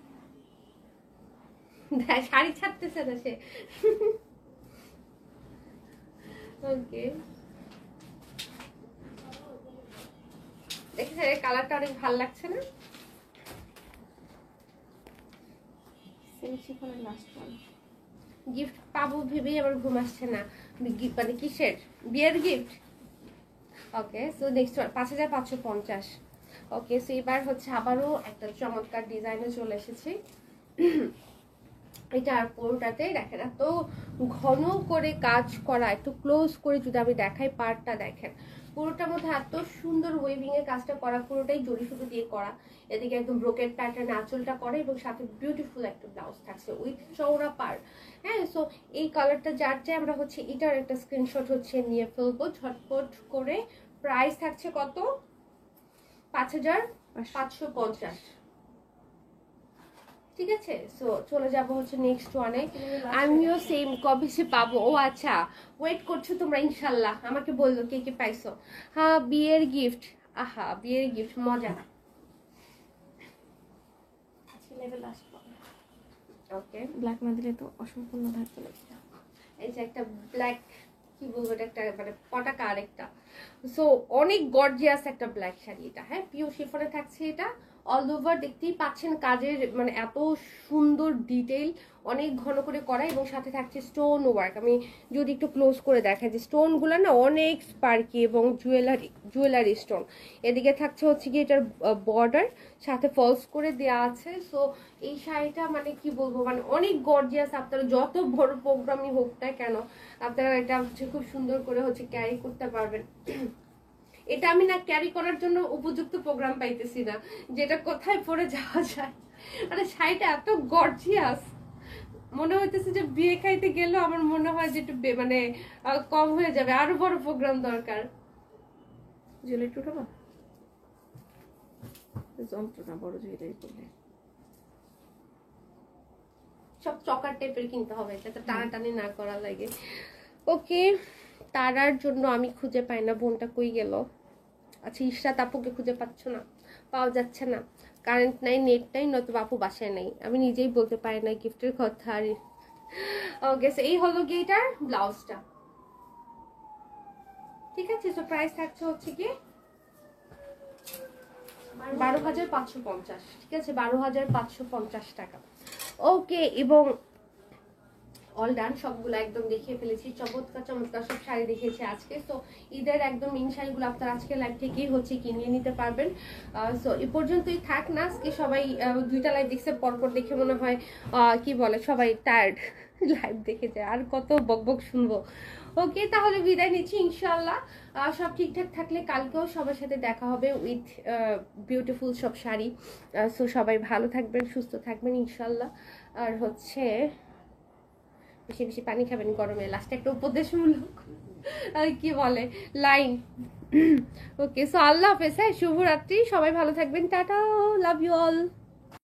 শাড়ি ছাড়তেছে না সে। ওকে, দেখেছে কালারটা অনেক ভালো লাগছে না? গিফট পাবো ভেবেই আবার ঘুম আসছে না, মানে কিসের বিয়ের গিফট? ওকে, সো নেক্সট 5550। ওকে, সো এবার হচ্ছে আবারও একটা চমৎকার ডিজাইনে চলে এসেছি। এটা আর পুরোটাতে দেখেন এত ঘন করে কাজ করা, একটু ক্লোজ করে যদি আমি দেখাই পার্টটা দেখেন, পুরোটার মধ্যে এত সুন্দর ওয়েভিং এর কাজটা করা, পুরোটাই জরি সুতো দিয়ে করা। এদিকে একদম ব্রোকেট প্যাটার্ন আঁচলটা করা এবং সাথে বিউটিফুল একটা ব্লাউজ থাকছে উইথ চওড়া পার। হ্যাঁ, সো এই কালারটা যার চাই আমরা হচ্ছে এটার একটা স্ক্রিনশট হচ্ছে নিয়ে ফেলবো ঝটপট করে। প্রাইস থাকছে কত? 5550। ঠিক আছে, সো চলে যাব হচ্ছে নেক্সট ওয়ানে। আমিও সেম কবে সে পাবো? ও আচ্ছা, ওয়েট করছো তোমরা ইনশাল্লাহ। আমাকে বললো কে কে পাইছো। হ্যাঁ, বিয়ের গিফট। আহা, বিয়ের গিফট মজা। ওকে, ব্ল্যাক না দিলে তো অসম্পূর্ণ থাকবে। এই যে একটা ব্ল্যাক, কি বলবো, এটা একটা মানে পটাকা আরেকটা। সো অনেক গর্জিয়াস একটা ব্ল্যাক শাড়ি এটা। হ্যাঁ, পিওর শিফনে থাকছে এটা। অল ওভার দেখতেই পাচ্ছেন কাজের মানে এত সুন্দর ডিটেইল, অনেক ঘন করে করা এবং সাথে থাকছে স্টোন ওয়ার্ক। আমি যদি একটু ক্লোজ করে দেখাই যে স্টোনগুলো না অনেক স্পার্কি এবং জুয়েলারি স্টোন। এদিকে থাকছে হচ্ছে কি এটার বর্ডার, সাথে ফলস করে দেওয়া আছে। সো এই শাড়িটা মানে কি বলবো, মানে অনেক গর্জিয়াস। আপনারা যত বড় প্রোগ্রামই হোক না কেন, আপনারা এটা হচ্ছে খুব সুন্দর করে হচ্ছে ক্যারি করতে পারবেন। এটা আমি না ক্যারি করার জন্য উপযুক্ত প্রোগ্রাম পাইতেছি না, যেটা কোথায় পরে যাওয়া যায়। মানে শাড়িটা এত গর্জিয়াস, মনে হইতেছে যে বিয়ে খাইতে গেলেও আমার মনে হয় যে একটু মানে কম হয়ে যাবে, আরো বড় প্রোগ্রাম দরকার। জুয়েলারি টুটাবো, যন্ত্রণা বড় জুয়েলারি করলে সব চকার টাইপের কিনতে হবে, যাতে টানাটানি না করা লাগে। ওকে, তারার জন্য আমি খুঁজে পাই না, বোনটা কই গেল? আচ্ছা, ইশরাত আপুকে খুঁজে পাচ্ছ না, পাওয়া যাচ্ছে না, কারেন্ট নাই, নেট নাই, নয়তো বাপু বাসায় নাই, আমি নিজেই বলতে পারি না গিফটের কথা। আর ওকে, এই হলো গিটার ব্লাউজটা। ঠিক আছে, তো প্রাইস থাকছে হচ্ছে কি 12,550। ঠিক আছে, 12,550 টাকা। ওকে, এবং অল ডান, সবগুলো একদম দেখিয়ে ফেলেছি। চমৎকার চমৎকার সব শাড়ি দেখিয়েছি আজকে। সো ঈদের একদম মেন শাড়িগুলো আপনারা আজকে লাইভ থেকেই হচ্ছে কিনে নিতে পারবেন। সো এ পর্যন্তই থাক না, আজকে সবাই দুইটা লাইভ দেখছে, পরপর দেখে মনে হয় কি বলে সবাই টায়ার্ড, লাইভ দেখে যায়, আর কত বকবক শুনবো। ওকে, তাহলে বিদায় নিচ্ছি ইনশাল্লাহ। সব ঠিকঠাক থাকলে কালকেও সবার সাথে দেখা হবে উইথ বিউটিফুল সব শাড়ি। সো সবাই ভালো থাকবেন, সুস্থ থাকবেন ইনশাল্লাহ। আর হচ্ছে বেশি বেশি পানি খাবেন গরমে। লাস্টে একটা উপদেশমূলক কি বলে লাইন। ওকে, সো আল্লাহ হাফেজ, হ্যাঁ, শুভরাত্রি, সবাই ভালো থাকবেন, টাটা, লাভ ইউ অল।